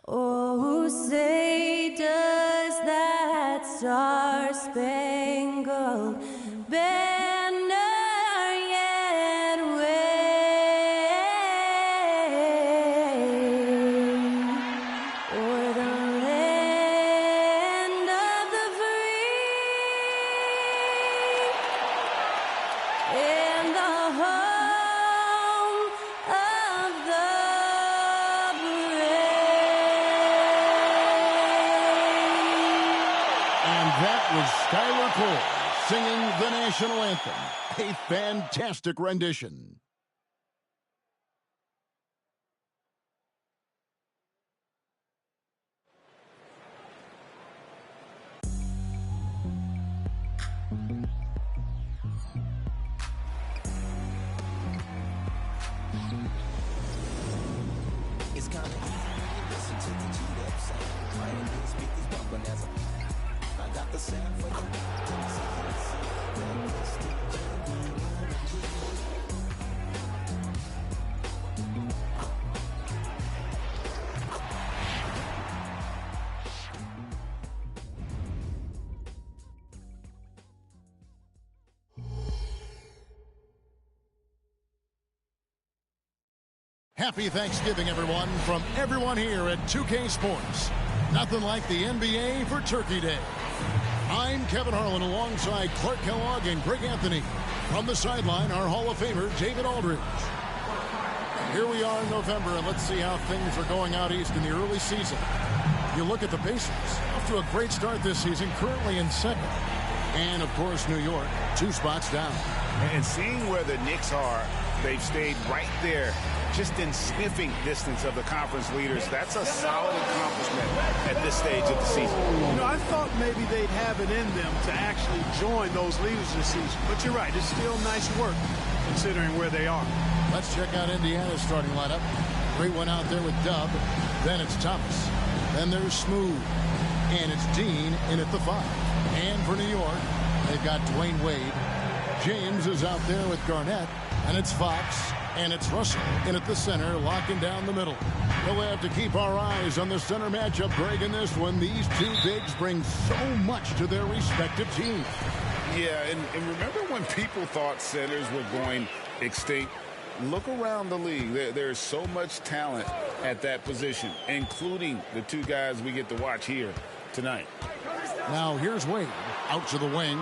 Oh, say does that star-spangled banner yet wave o'er the land of the free and the home of the That was Skylar Cole singing the national anthem. A fantastic rendition. It's kind of easy when you listen to the G-Up sound. Right in the speakers bumping as I got the sound for you. Happy Thanksgiving, everyone, from everyone here at 2K Sports. Nothing like the NBA for Turkey Day. I'm Kevin Harlan alongside Clark Kellogg and Greg Anthony. From the sideline, our Hall of Famer, David Aldridge. Here we are in November, and let's see how things are going out east in the early season. You look at the Pacers, off to a great start this season, currently in second. And, of course, New York, 2 spots down. And seeing where the Knicks are, they've stayed right there, just in sniffing distance of the conference leaders. That's a solid accomplishment at this stage of the season. You know, I thought maybe they'd have it in them to actually join those leaders this season. But you're right, it's still nice work considering where they are. Let's check out Indiana's starting lineup. Great one out there with Dub. Then it's Thomas. Then there's Smooth. And it's Dean in at the 5. And for New York, they've got Dwayne Wade. James is out there with Garnett. And it's Fox. And it's Russell in at the center, locking down the middle. We'll have to keep our eyes on the center matchup, Greg, in this one. These two bigs bring so much to their respective teams. Yeah, and remember when people thought centers were going extinct? Look around the league. There's so much talent at that position, including the 2 guys we get to watch here tonight. Now here's Wade out to the wing.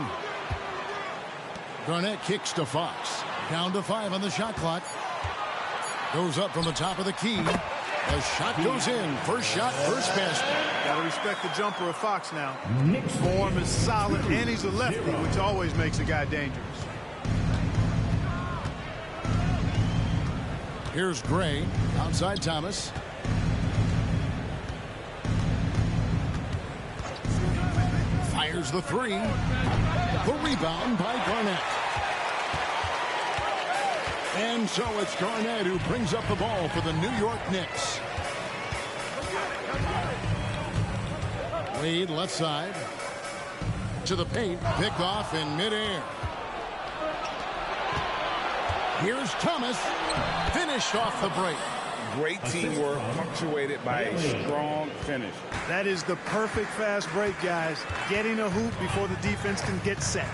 Garnett kicks to Fox. Down to 5 on the shot clock. Goes up from the top of the key. The shot goes in. First shot, first basket. Got to respect the jumper of Fox now. Form is solid, and he's a lefty, which always makes a guy dangerous. Here's Gray outside Thomas. Fires the 3. The rebound by Garnett. And so it's Garnett who brings up the ball for the New York Knicks. Wade left side. To the paint. Picked off in midair. Here's Thomas. Finished off the break. Great teamwork punctuated by a strong finish. That is the perfect fast break, guys. Getting a hoop before the defense can get set.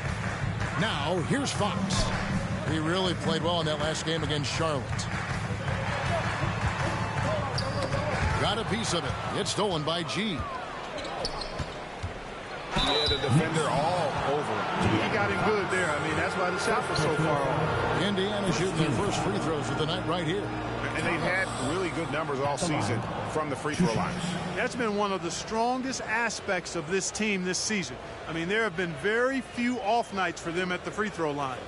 Now, here's Fox. He really played well in that last game against Charlotte. Got a piece of it. It's stolen by G. Yeah, the defender all over him. He got him good there. I mean, that's why the shot was so far off. Indiana shooting their first free throws of the night right here. And they've had really good numbers all season from the free throw line. That's been one of the strongest aspects of this team this season. I mean, there have been very few off nights for them at the free throw line.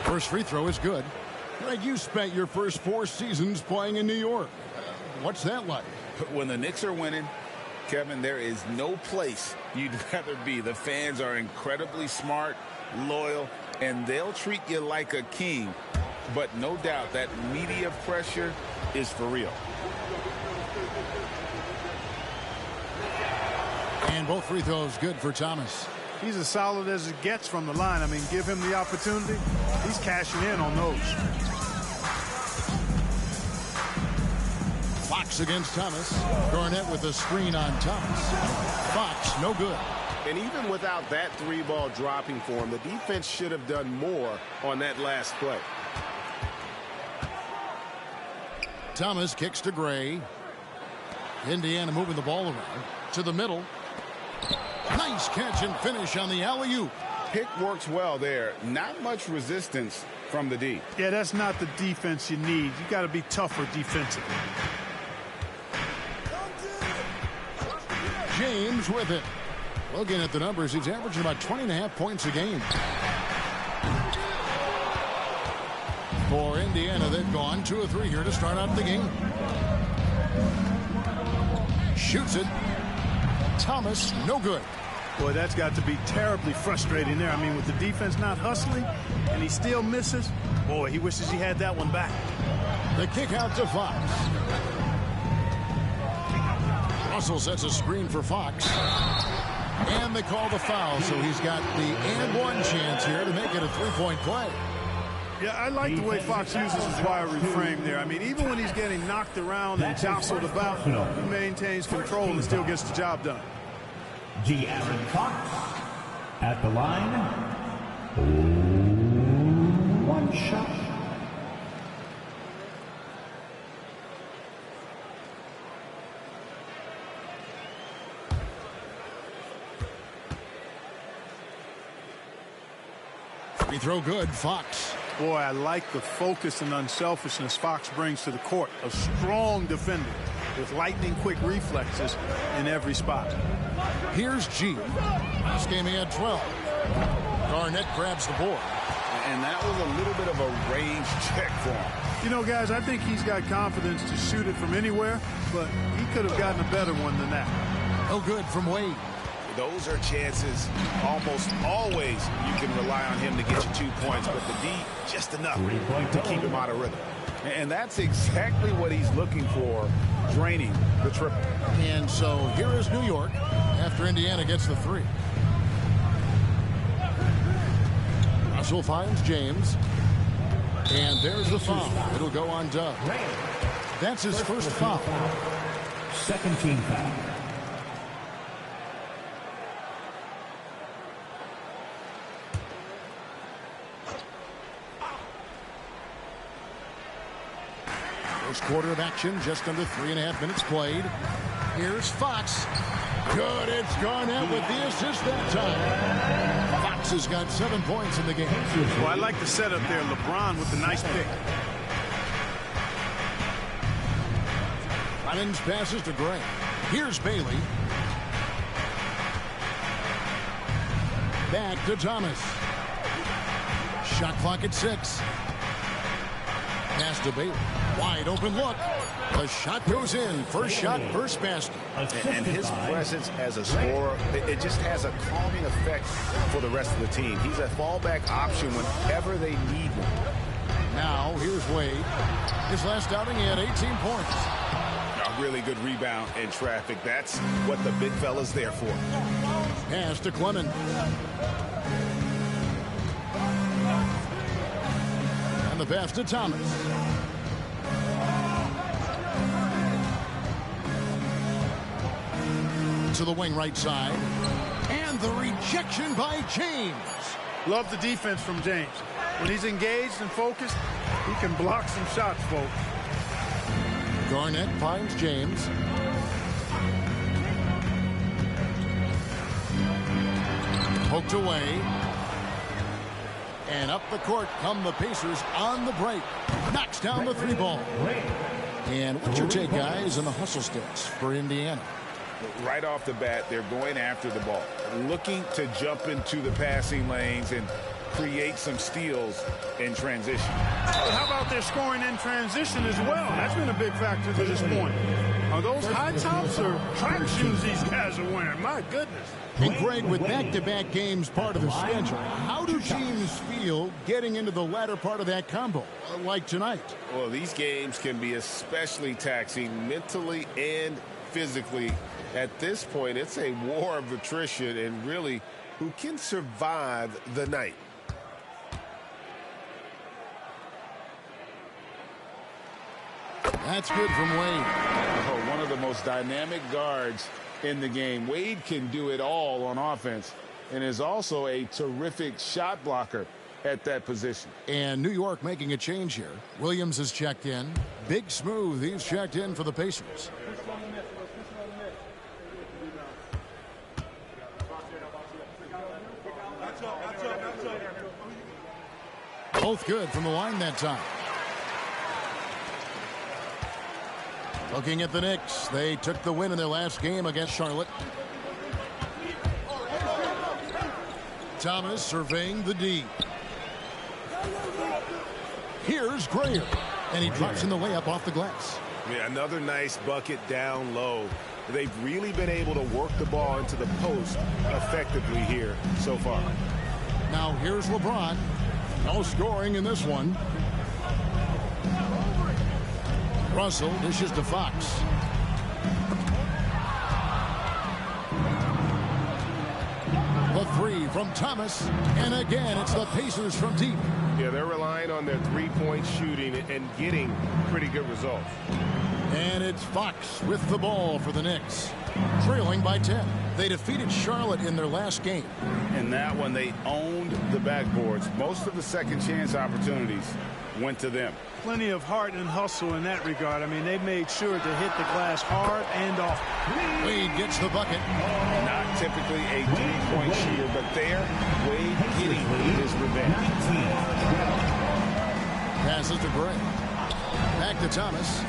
First free throw is good. Greg, you spent your first 4 seasons playing in New York. What's that like? When the Knicks are winning, Kevin, there is no place you'd rather be. The fans are incredibly smart, loyal, and they'll treat you like a king. But no doubt that media pressure is for real. And both free throws good for Thomas. He's as solid as it gets from the line. I mean, give him the opportunity. He's cashing in on those. Fox against Thomas. Garnett with a screen on Thomas. Fox, no good. And even without that 3-ball dropping for him, the defense should have done more on that last play. Thomas kicks to Gray. Indiana moving the ball around to the middle. Nice catch and finish on the alley-oop. Pick works well there. Not much resistance from the D. Yeah, that's not the defense you need. You got to be tougher defensively. James with it. Looking at the numbers, he's averaging about 20.5 points a game. For Indiana, they've gone 2 of 3 here to start out the game. Shoots it. Thomas, no good. Boy, that's got to be terribly frustrating there. I mean, with the defense not hustling and he still misses, boy, he wishes he had that one back. The kick out to Fox. Russell sets a screen for Fox. And they call the foul, so he's got the and-one chance here to make it a 3-point play. Yeah, I like the way Fox uses his wiry frame there. I mean, even when he's getting knocked around and jostled about, he maintains control and still gets the job done. De'Aaron Fox at the line. 1 shot. Free throw good, Fox. Boy, I like the focus and unselfishness Fox brings to the court. A strong defender with lightning-quick reflexes in every spot. Here's G. Last game he had 12. Garnett grabs the board. And that was a little bit of a range check for him. You know, guys, I think he's got confidence to shoot it from anywhere, but he could have gotten a better one than that. No good from Wade. Those are chances almost always you can rely on him to get you 2 points, but the D just enough to keep him out of rhythm. And that's exactly what he's looking for, draining the triple. And so here is New York after Indiana gets the 3. Russell finds James. And there's the foul. It'll go on Dub. That's his first foul. Second team foul. First quarter of action, just under 3.5 minutes played. Here's Fox. Good, it's Garnett with the assist that time. Fox has got 7 points in the game. Well, I like the setup there. LeBron with the nice pick. Clemens passes to Gray. Here's Bailey. Back to Thomas. Shot clock at 6. Pass to Bailey. Wide open look. The shot goes in. First shot, first basket. And his presence as a scorer, it just has a calming effect for the rest of the team. He's a fallback option whenever they need one. Now, here's Wade. His last outing, he had 18 points. A really good rebound in traffic. That's what the big fella's there for. Pass to Clemens. And the pass to Thomas. To the wing right side. And the rejection by James. Love the defense from James. When he's engaged and focused, he can block some shots, folks. Garnett finds James. Poked away. And up the court come the Pacers on the break. Knocks down the 3-ball. And what's your take, guys, on the hustle stats for Indiana? Right off the bat, they're going after the ball, looking to jump into the passing lanes and create some steals in transition. How about their scoring in transition as well? That's been a big factor to this point. Are those high tops or track shoes these guys are wearing? My goodness. Hey, Greg, with back-to-back games part of the schedule, how do teams feel getting into the latter part of that combo, like tonight? Well, these games can be especially taxing mentally and physically. At this point, it's a war of attrition, and really who can survive the night. That's good from Wade. Oh, one of the most dynamic guards in the game. Wade can do it all on offense and is also a terrific shot blocker at that position. And New York making a change here. Williams has checked in. Big Smooth, he's checked in for the Pacers. Both good from the line that time. Looking at the Knicks, they took the win in their last game against Charlotte. Thomas surveying the D. Here's Grayer, and he drops in the layup off the glass. Yeah, another nice bucket down low. They've really been able to work the ball into the post effectively here so far. Now here's LeBron. No scoring in this one. Russell dishes to Fox. The three from Thomas. And again, it's the Pacers from deep. Yeah, they're relying on their three-point shooting and getting pretty good results. And it's Fox with the ball for the Knicks. Trailing by 10. They defeated Charlotte in their last game. In that one, they owned the backboards. Most of the second chance opportunities went to them. Plenty of heart and hustle in that regard. I mean, they made sure to hit the glass hard and off. Wade gets the bucket. Not typically a three-point shooter, but there, Wade getting his revenge. Passes to Gray. Back to Thomas.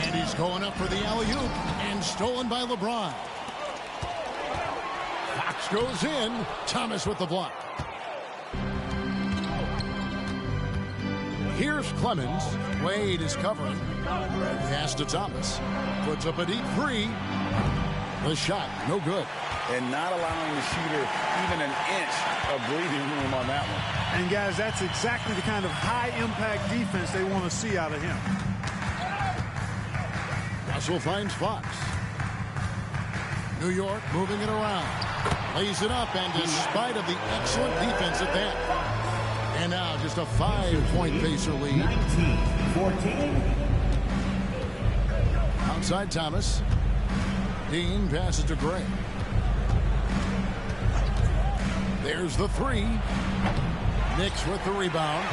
And he's going up for the alley-oop, and stolen by LeBron. Fox goes in. Thomas with the block. Here's Clemens. Wade is covering. Pass to Thomas. Puts up a deep three. The shot, no good. And not allowing the shooter even an inch of breathing room on that one. And, guys, that's exactly the kind of high-impact defense they want to see out of him. Russell finds Fox. New York moving it around. Lays it up, and despite of the excellent defense at that. And now just a 5-point Pacer lead. 19-14. Outside Thomas. Dean passes to Gray. There's the three. Knicks with the rebound.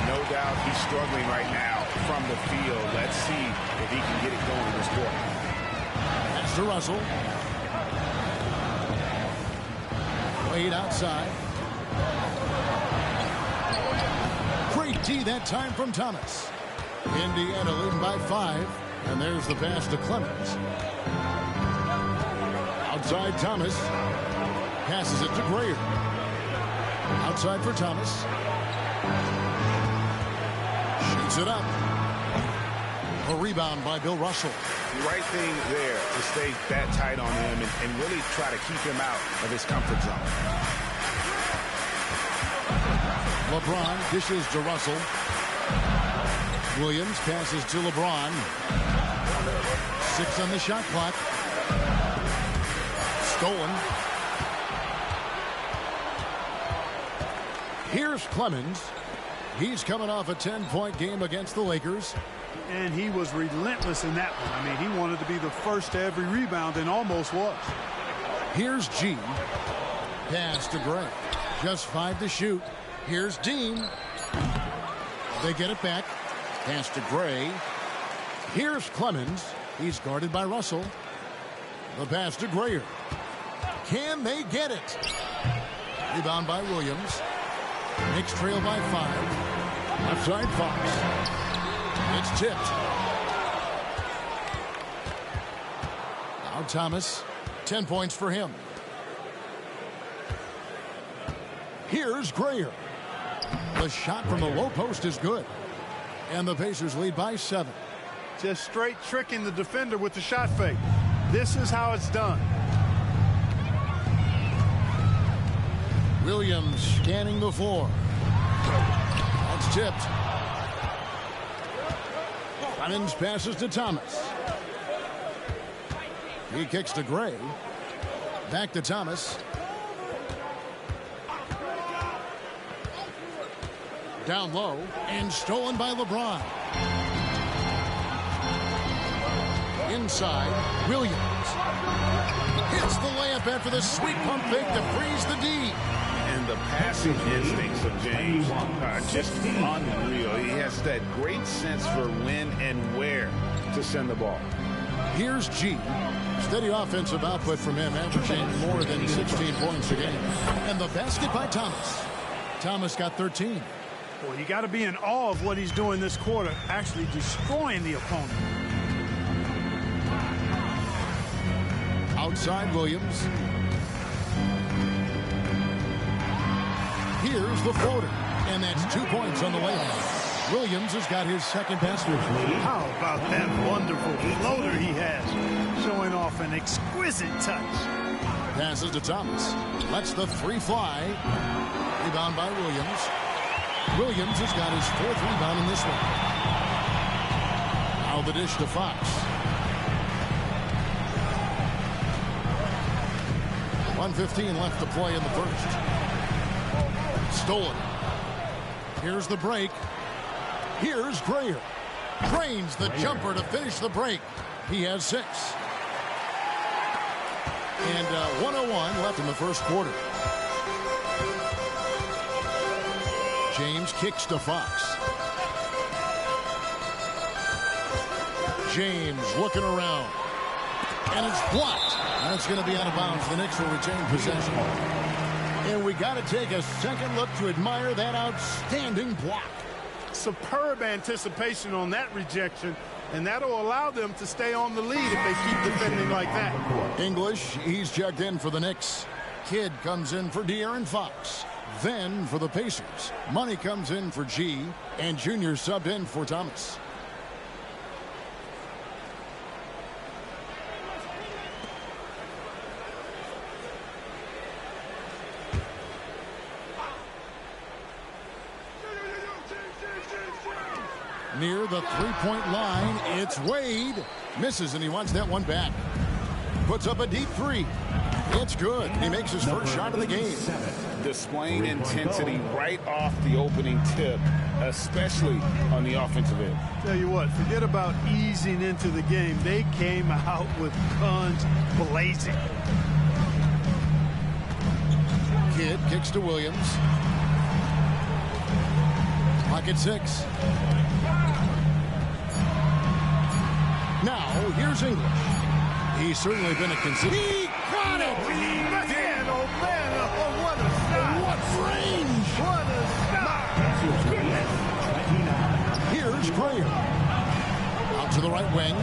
No doubt he's struggling right now from the field. Let's see if he can get it going this quarter. Pass to Russell. Wade outside. Great D that time from Thomas. Indiana leading by 5. And there's the pass to Clemens. Outside Thomas. Passes it to Grayer. Outside for Thomas. Shoots it up. A rebound by Bill Russell. The right thing there to stay that tight on him and really try to keep him out of his comfort zone. LeBron dishes to Russell. Williams passes to LeBron. 6 on the shot clock. Stolen. Here's Clemens. He's coming off a 10-point game against the Lakers. And he was relentless in that one. I mean, he wanted to be the first to every rebound and almost was. Here's G. Pass to Gray. Just 5 to shoot. Here's Dean. They get it back. Pass to Gray. Here's Clemens. He's guarded by Russell. The pass to Grayer. Can they get it? Rebound by Williams. Knicks trail by 5. Outside Fox. It's tipped. Now Thomas. 10 points for him. Here's Grayer. The shot from the low post is good. And the Pacers lead by 7. Just straight tricking the defender with the shot fake. This is how it's done. Williams scanning the floor. That's tipped. Clemens passes to Thomas. He kicks to Gray. Back to Thomas. Down low and stolen by LeBron. Inside, Williams. Hits the layup after the sweet pump fake to freeze the D. And the passing instincts of James are just unreal. He has that great sense for when and where to send the ball. Here's G. Steady offensive output from him, averaging more than 16 points a game. And the basket by Thomas. Thomas got 13. Well, you got to be in awe of what he's doing this quarter, actually destroying the opponent. Outside Williams. Here's the floater. And that's 2 points on the layup. Williams has got his second basket. How about that wonderful floater he has, showing off an exquisite touch. Passes to Thomas. Lets the three fly. Rebound by Williams. Williams has got his fourth rebound in this one. Now the dish to Fox. 1:15 left to play in the first. Stolen. Here's the break. Here's Grayer. Drains the jumper to finish the break. He has 6. And 1:01 left in the first quarter. James kicks to Fox. James looking around. And it's blocked. That's going to be out of bounds. The Knicks will retain possession. And we got to take a second look to admire that outstanding block. Superb anticipation on that rejection, and that'll allow them to stay on the lead if they keep defending like that. English, he's checked in for the Knicks. Kidd comes in for De'Aaron Fox. Then for the Pacers, Money comes in for G, and Junior subbed in for Thomas. Near the three-point line, it's Wade. Misses, and he wants that one back. Puts up a deep three. It's good. He makes his first shot of the game. Displaying intensity right off the opening tip, especially on the offensive end. Tell you what, forget about easing into the game. They came out with guns blazing. Kidd kicks to Williams. Pocket 6. Now, here's English. He's certainly been a consistent. He got it! Man, oh man, oh, what a shot! What range! What a shot! Here's Grayer. Out to the right wing.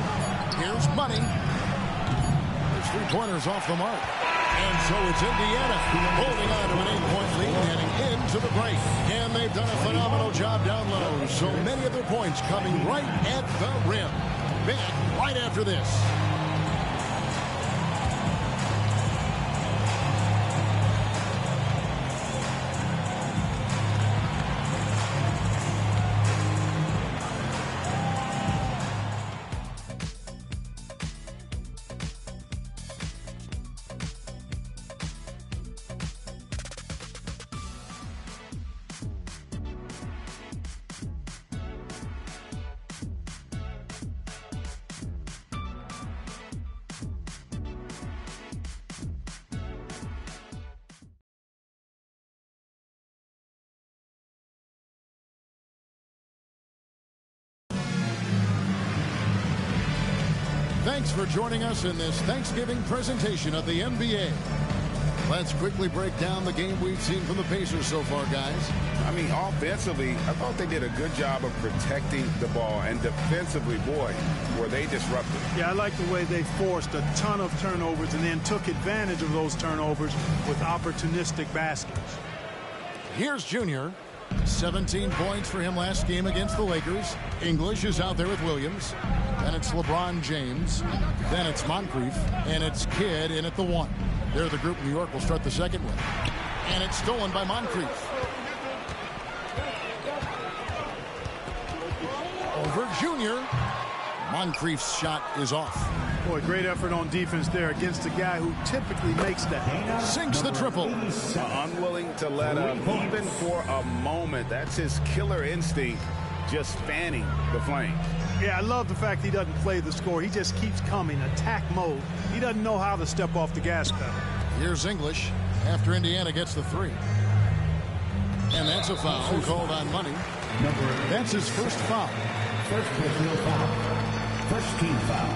Here's Money. There's 3 pointers off the mark. And so it's Indiana holding on to an 8-point lead heading into the break. And they've done a phenomenal job down low. So many of their points coming right at the rim. Back right after this. Thanks for joining us in this Thanksgiving presentation of the NBA. Let's quickly break down the game we've seen from the Pacers so far, guys. I mean, offensively, I thought they did a good job of protecting the ball. And defensively, boy, were they disruptive. Yeah, I like the way they forced a ton of turnovers and then took advantage of those turnovers with opportunistic baskets. Here's Junior. 17 points for him last game against the Lakers. English is out there with Williams. Then it's LeBron James. Then it's Moncrief. And it's Kidd in at the 1. They're the group New York will start the second with. And it's stolen by Moncrief. Over Junior. Moncrief's shot is off. Boy, great effort on defense there against a guy who typically makes that. Sinks the triple. Unwilling to let up even for a moment. That's his killer instinct, just fanning the flame. Yeah, I love the fact he doesn't play the score. He just keeps coming, attack mode. He doesn't know how to step off the gas pedal. Here's English after Indiana gets the three. And that's a foul called on Money. That's his first foul. First personal foul. First team foul.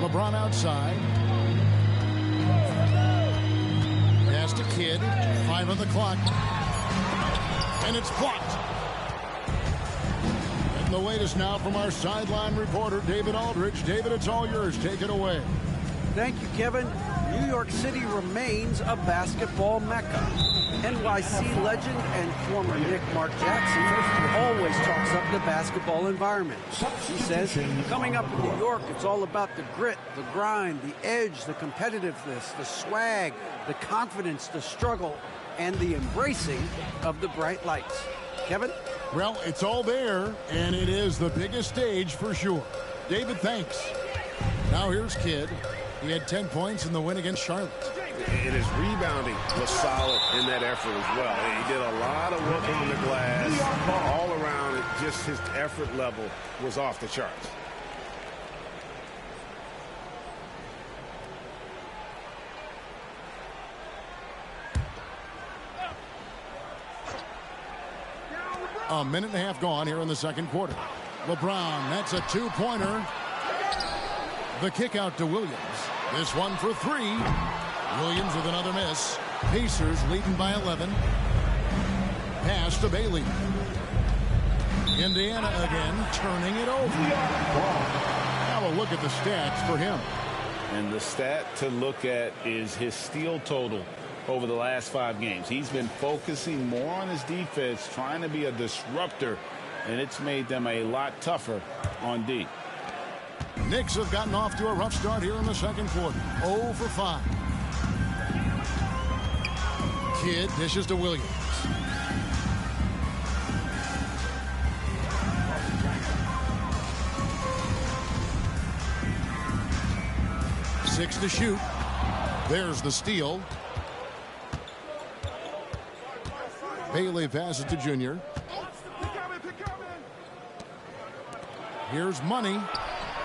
LeBron outside. Pass to Kidd. 5 on the clock. And it's blocked. And the latest now from our sideline reporter, David Aldridge. David, it's all yours. Take it away. Thank you, Kevin. New York City remains a basketball mecca. NYC legend and former Knick Mark Jackson always talks up the basketball environment. He says, coming up in New York, it's all about the grit, the grind, the edge, the competitiveness, the swag, the confidence, the struggle, and the embracing of the bright lights. Kevin? Well, it's all there, and it is the biggest stage for sure. David, thanks. Now here's Kidd. He had 10 points in the win against Charlotte. And his rebounding was solid in that effort as well. He did a lot of work on the glass. All around, just his effort level was off the charts. A minute and a half gone here in the second quarter. LeBron, that's a two-pointer. The kick out to Williams. This one for three. Williams with another miss. Pacers leading by 11. Pass to Bailey. Indiana again turning it over. Now a look at the stats for him. And the stat to look at is his steal total over the last 5 games. He's been focusing more on his defense, trying to be a disruptor, and it's made them a lot tougher on D. Knicks have gotten off to a rough start here in the second quarter. 0 for 5. Kidd dishes to Williams. Six to shoot. There's the steal. Bailey passes to Junior. Here's Money.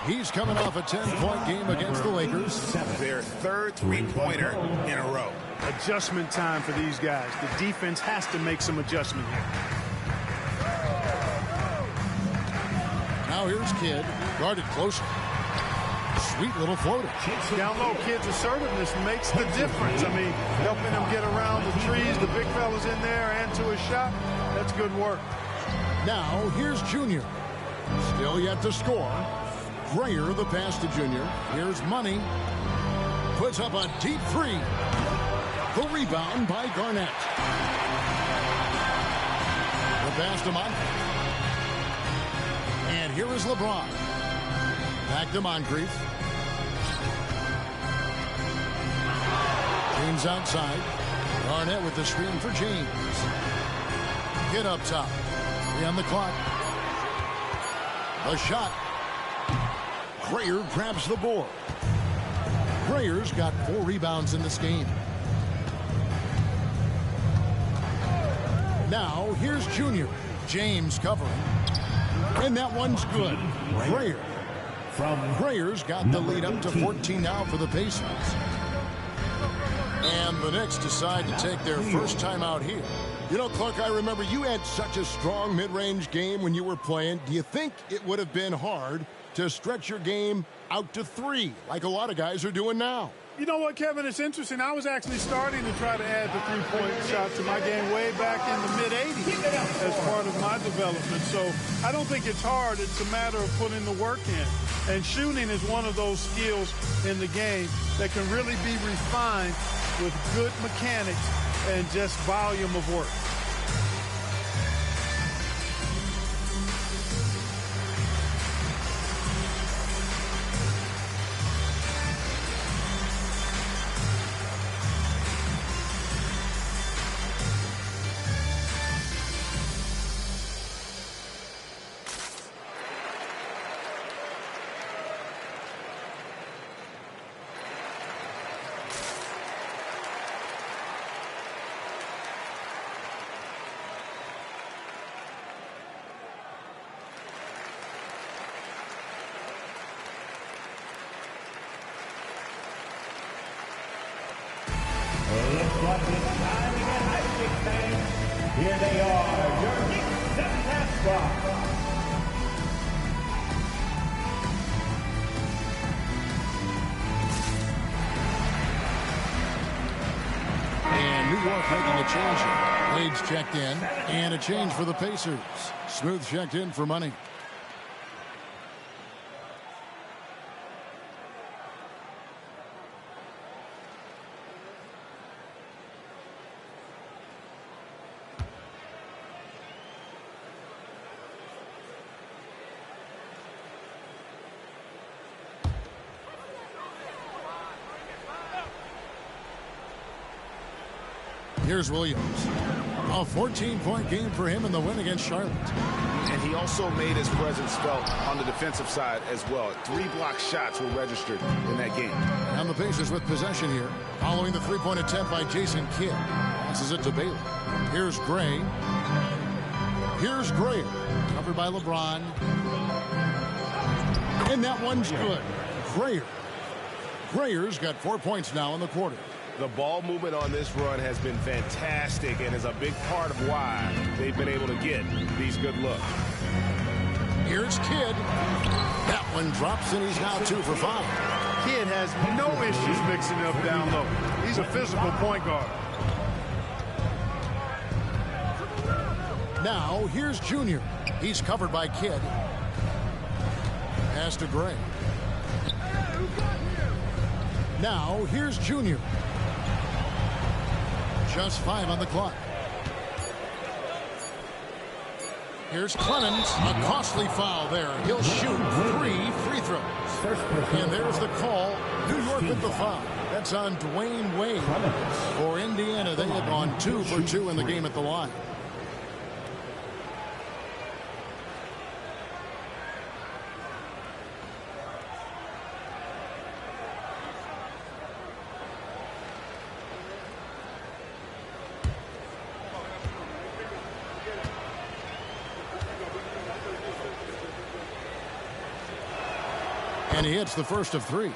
He's coming off a 10-point game against the Lakers. Their third three-pointer in a row. Adjustment time for these guys. The defense has to make some adjustment here. Now here's Kidd. Guarded closer. Sweet little floater. Down low, Kidd's assertiveness makes the difference. I mean, helping him get around the trees, the big fellas in there, and to his shot. That's good work. Now here's Junior. Still yet to score. Grayer the pass to Junior. Here's Money. Puts up a deep three. The rebound by Garnett. The pass to Moncrief. And here is LeBron. Back to Moncrief. James outside. Garnett with the screen for James. Kidd up top. 3 on the clock. The shot. Grayer grabs the board. Grayer's got 4 rebounds in this game. Now here's Junior. James covering. And that one's good. Grayer. Grayer's got the lead up to 14 now for the Pacers. And the Knicks decide to take their first time out here. You know, Clark, I remember you had such a strong mid-range game when you were playing. Do you think it would have been hard to stretch your game out to 3 like a lot of guys are doing now? You know what, Kevin? It's interesting. I was actually starting to try to add the three-point shot to my game way back in the mid-'80s as part of my development. So I don't think it's hard. It's a matter of putting the work in. And shooting is one of those skills in the game that can really be refined with good mechanics and just volume of work. what this time again, High Stakes fans. Here they are, your Knicks of NASCAR. And New York making a change here. Wade's checked in, and a change for the Pacers. Smooth checked in for money. Here's Williams. A 14-point game for him in the win against Charlotte. And he also made his presence felt on the defensive side as well. 3 block shots were registered in that game. And the Pacers with possession here. Following the three-point attempt by Jason Kidd. Passes it to Bailey. Here's Gray. Here's Gray. Covered by LeBron. And that one's good. Grayer. Grayer's got 4 points now in the quarter. The ball movement on this run has been fantastic and is a big part of why they've been able to get these good looks. Here's Kidd. That one drops, and he's now 2 for 5. Kidd has no issues mixing it up down low. He's a physical point guard. Now, here's Junior. He's covered by Kidd. Pass to Gray. Now, here's Junior. Just 5 on the clock. Here's Clemens. A costly foul there. He'll shoot 3 free throws. And there's the call. New York with the foul. That's on Dwayne Wade. For Indiana, they have gone 2 for 2 in the game at the line. And he hits the first of 3.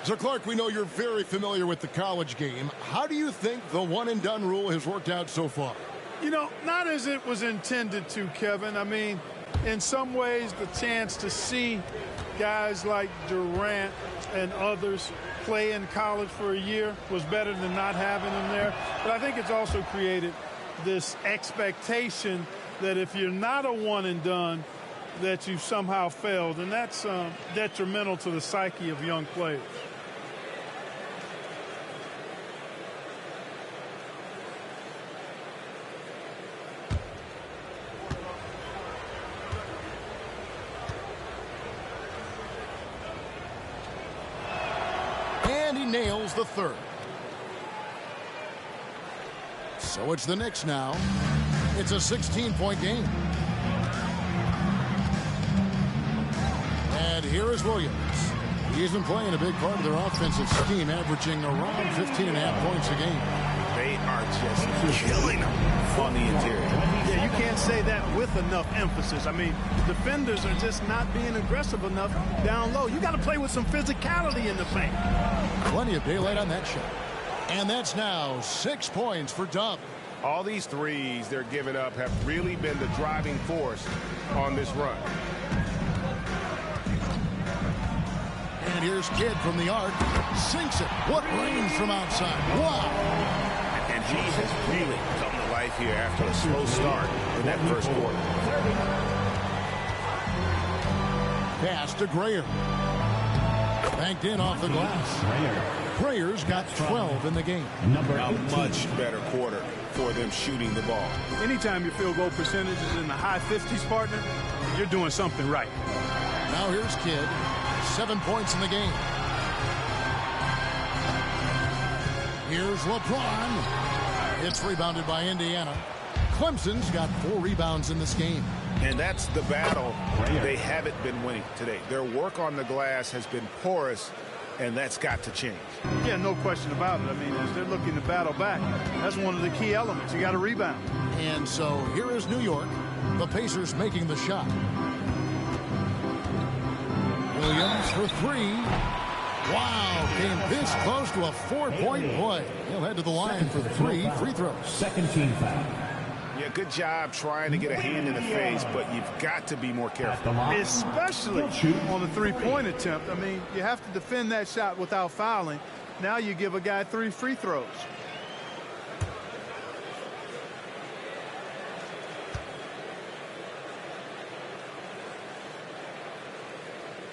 So, Clark, we know you're very familiar with the college game. How do you think the one-and-done rule has worked out so far? You know, not as it was intended to, Kevin. I mean, in some ways, the chance to see guys like Durant and others play in college for a year was better than not having them there. But I think it's also created this expectation that if you're not a one-and-done, that you've somehow failed, and that's detrimental to the psyche of young players. And he nails the third. So it's the Knicks now. It's a 16-point game. And here is Williams. He's been playing a big part of their offensive scheme, averaging around 15.5 points a game. They are just killing them on the interior. Yeah, you can't say that with enough emphasis. I mean, defenders are just not being aggressive enough down low. You got to play with some physicality in the paint. Plenty of daylight on that shot. And that's now 6 points for Dub. All these threes they're giving up have really been the driving force on this run. And here's Kidd from the arc. Sinks it. What range from outside. Wow. And he has really come to life here after a slow start in that first quarter. Pass to Grayer. Banked in off the glass. Grayer's got 12 in the game. A much better quarter for them shooting the ball. Anytime your field goal percentage is in the high 50s, partner, you're doing something right. Now here's Kidd. 7 points in the game. Here's LeBron. It's rebounded by Indiana. Clemson's got 4 rebounds in this game. And that's the battle they haven't been winning today. Their work on the glass has been porous, and that's got to change. Yeah, no question about it. I mean, as they're looking to battle back, that's one of the key elements. You got to rebound. And so here is New York. The Pacers making the shot. Williams for 3. Wow, came this close to a 4-point play. He'll head to the line for 3 free throws. Second team foul. Yeah, good job trying to get a hand in the face, but you've got to be more careful. Especially on the three-point attempt. I mean, you have to defend that shot without fouling. Now you give a guy 3 free throws.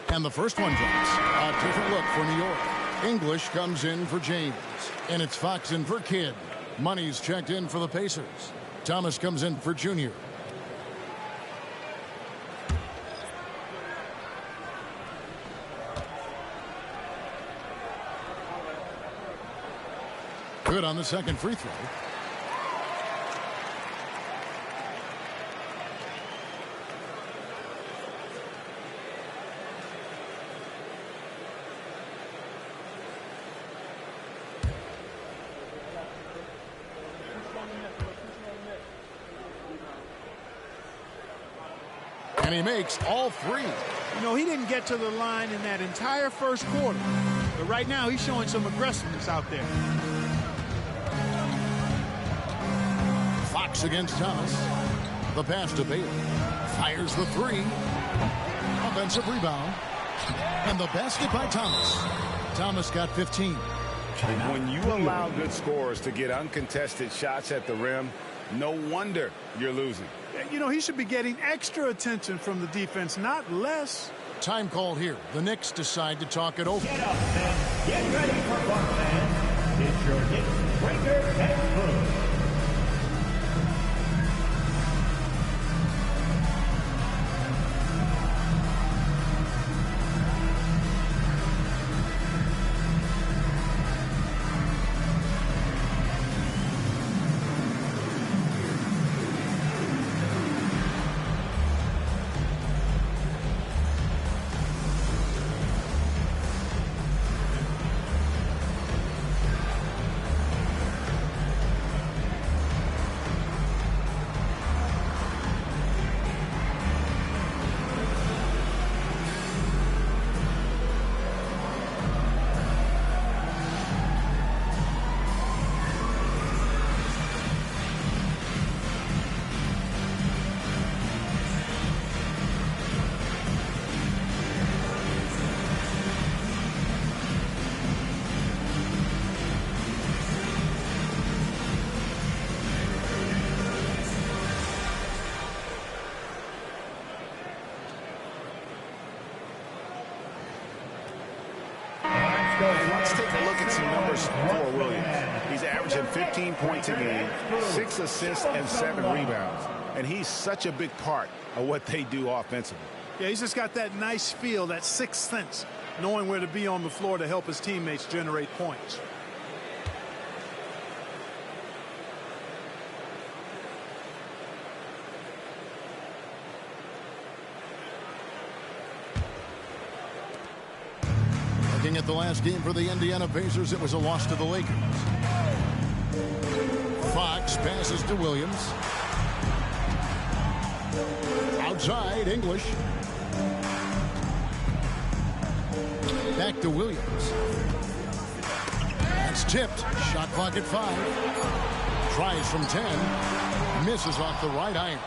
And the first one drops. A different look for New York. English comes in for James. And it's Fox in for Kidd. Money's checked in for the Pacers. Thomas comes in for Junior. Good on the second free throw. And he makes all 3. You know, he didn't get to the line in that entire first quarter. But right now, he's showing some aggressiveness out there. Fox against Thomas. The pass to Bailey. Fires the 3. Offensive rebound. And the basket by Thomas. Thomas got 15. When you allow good scorers to get uncontested shots at the rim, no wonder you're losing. You know, he should be getting extra attention from the defense, not less. Time called here. The Knicks decide to talk it over. Get up and get ready for fun, fans. It's your Knicks breaker and crew. Let's take a look at some numbers for Williams. He's averaging 15 points a game, 6 assists, and 7 rebounds. And he's such a big part of what they do offensively. Yeah, he's just got that nice feel, that sixth sense, knowing where to be on the floor to help his teammates generate points. Looking at the last game for the Indiana Pacers, it was a loss to the Lakers. Fox passes to Williams. Outside, English. Back to Williams. That's tipped. Shot clock at 5. Tries from 10. Misses off the right iron.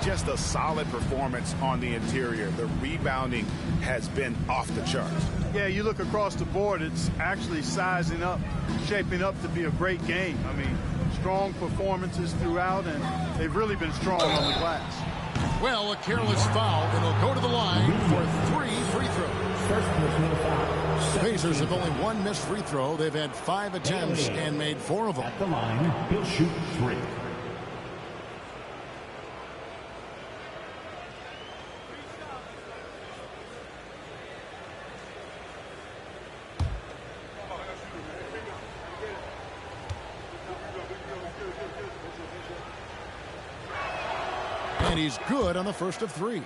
Just a solid performance on the interior. The rebounding has been off the charts. Yeah, you look across the board, it's actually sizing up, shaping up to be a great game. I mean, strong performances throughout, and they've really been strong on the glass. Well, a careless foul, and he'll go to the line for 3 free throws. First personal foul. The Pacers have only 1 missed free throw. They've had 5 attempts and made 4 of them. At the line, he'll shoot 3. And he's good on the first of 3.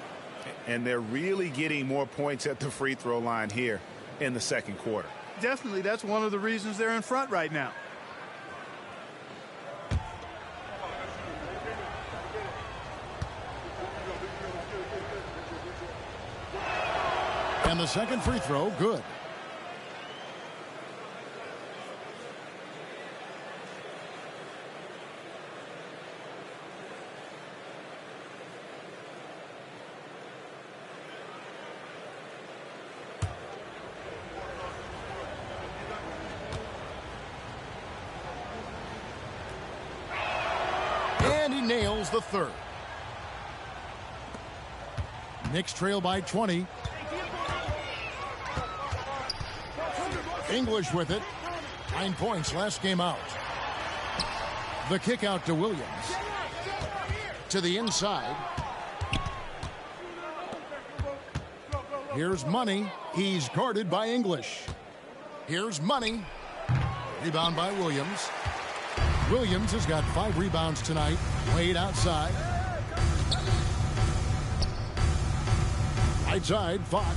And they're really getting more points at the free throw line here in the second quarter. Definitely, that's one of the reasons they're in front right now. And the second free throw, good. And he nails the third. Knicks trail by 20. English with it. 9 points last game out. The kick out to Williams. To the inside. Here's Money. He's guarded by English. Here's Money. Rebound by Williams. Williams has got 5 rebounds tonight. Wade outside. Right side, Fox.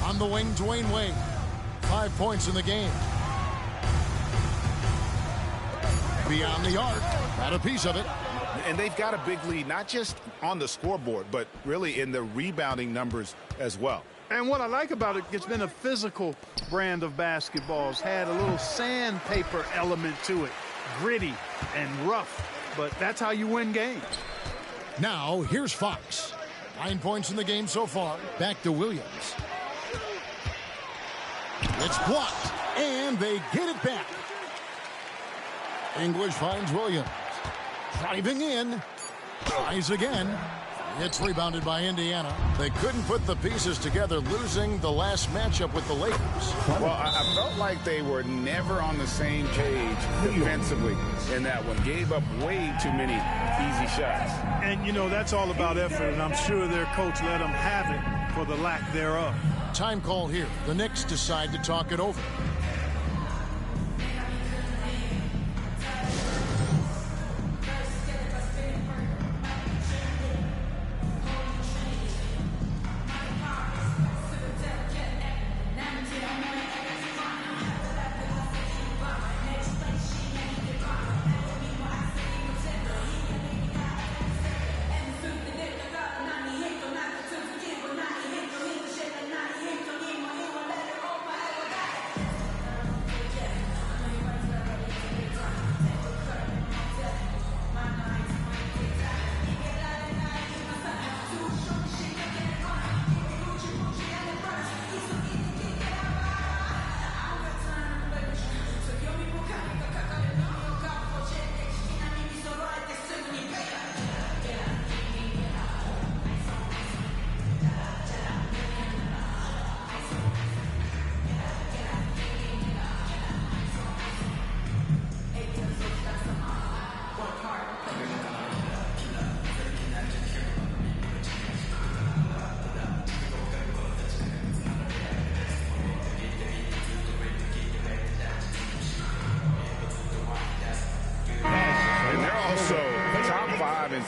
On the wing, Dwayne Wade. 5 points in the game. Beyond the arc. Got a piece of it. And they've got a big lead, not just on the scoreboard, but really in the rebounding numbers as well. And what I like about it, it's been a physical brand of basketball. It's had a little sandpaper element to it. Gritty and rough, but that's how you win games. Now, here's Fox. 9 points in the game so far. Back to Williams. It's blocked, and they get it back. English finds Williams. Driving in. Tries again. It's rebounded by Indiana. They couldn't put the pieces together, losing the last matchup with the Lakers. Well, I felt like they were never on the same page defensively in that one. Gave up way too many easy shots. And, you know, that's all about effort, and I'm sure their coach let them have it for the lack thereof. Time call here. The Knicks decide to talk it over.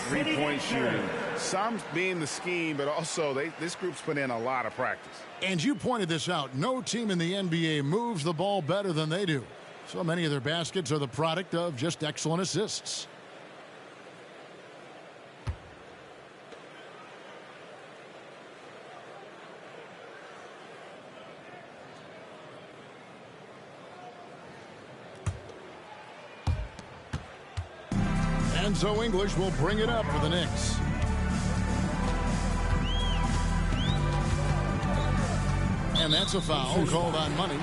Three-point shooting. Some being the scheme, but also this group's put in a lot of practice. And you pointed this out. No team in the NBA moves the ball better than they do. So many of their baskets are the product of just excellent assists. Enzo English will bring it up for the Knicks. And that's a foul called on Money.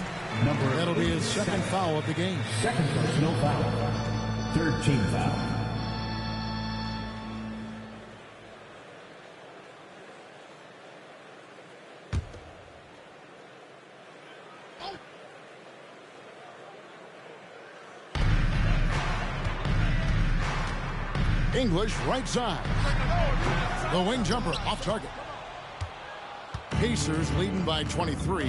That'll be his second foul of the game. Second personal foul. Third team foul. English right side. The wing jumper off target. Pacers leading by 23.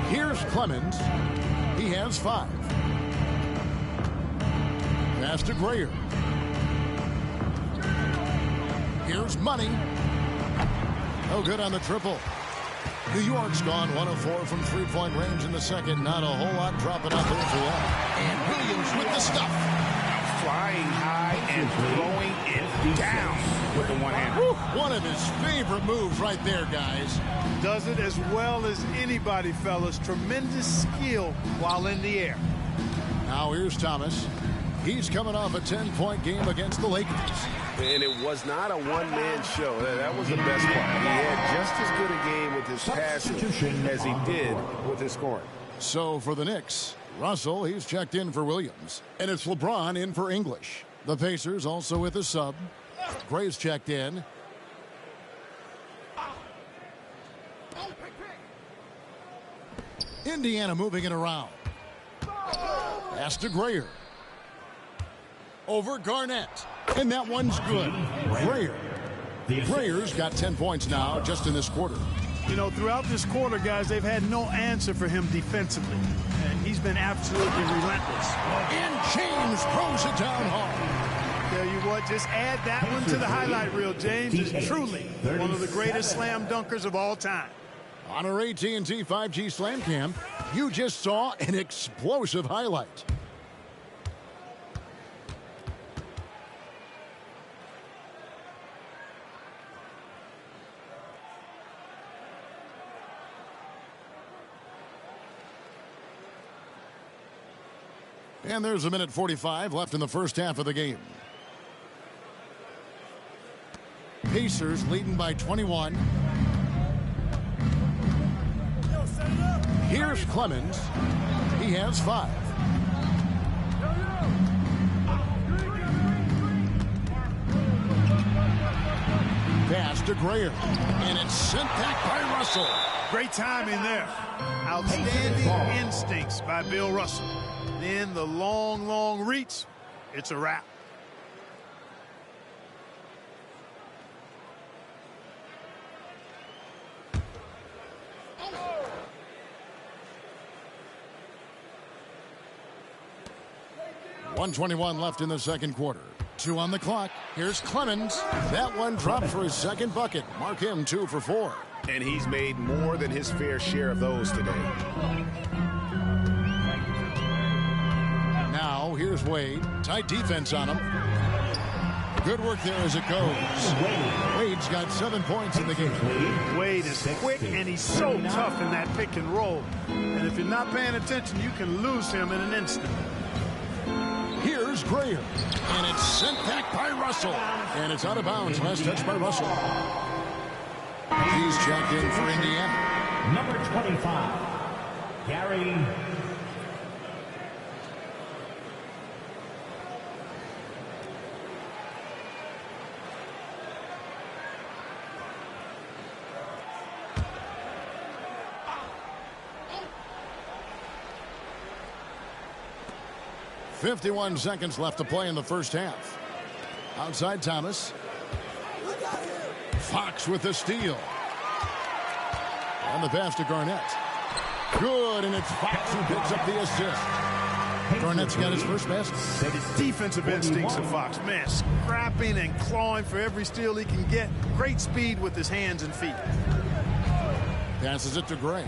Here's Clemens. He has 5. Pass to Grayer. Here's Money. No good on the triple. New York's gone 1 of 4 from three-point range in the second. Not a whole lot dropping out there for them. And Williams with the stuff. Flying high and throwing it down with the one-hander. One of his favorite moves right there, guys. Does it as well as anybody, fellas. Tremendous skill while in the air. Now here's Thomas. He's coming off a 10-point game against the Lakers. And it was not a one-man show. That was the best part. He had just as good a game with his passing as he did with his scoring. So for the Knicks, Russell, he's checked in for Williams. And it's LeBron in for English. The Pacers also with a sub. Gray's checked in. Indiana moving it around. Pass to Grayer. Over Garnett. And that one's good. Grayer. Grayer's got 10 points now just in this quarter. You know, throughout this quarter, guys, they've had no answer for him defensively. And he's been absolutely relentless. And James throws it down hard. Tell you what, just add that one to the highlight reel. James is truly one of the greatest slam dunkers of all time. On our AT&T 5G Slam Cam, you just saw an explosive highlight. And there's a minute 45 left in the first half of the game. Pacers leading by 21. Here's Clemens. He has 5. Pass to Grayer. And it's sent back by Russell. Great timing there. Outstanding instincts by Bill Russell. Then the long, long reach. It's a wrap. .121 left in the second quarter. 2 on the clock. Here's Clemens. That one dropped for his second bucket. Mark him 2 for 4. And he's made more than his fair share of those today. Now, here's Wade. Tight defense on him. Good work there as it goes. Wade's got 7 points in the game. Wade is quick, and he's so tough in that pick and roll. And if you're not paying attention, you can lose him in an instant. Here's Grayer. And it's sent back by Russell. And it's out of bounds. Last touch by Russell. He's checked in for Indiana. Number 25, Gary. .51 seconds left to play in the first half. Outside Thomas. Fox with the steal. And the pass to Garnett. Good, and it's Fox who picks up the assist. Garnett's got his first basket. Defensive instincts of Fox. Man, scrapping and clawing for every steal he can get. Great speed with his hands and feet. Passes it to Gray.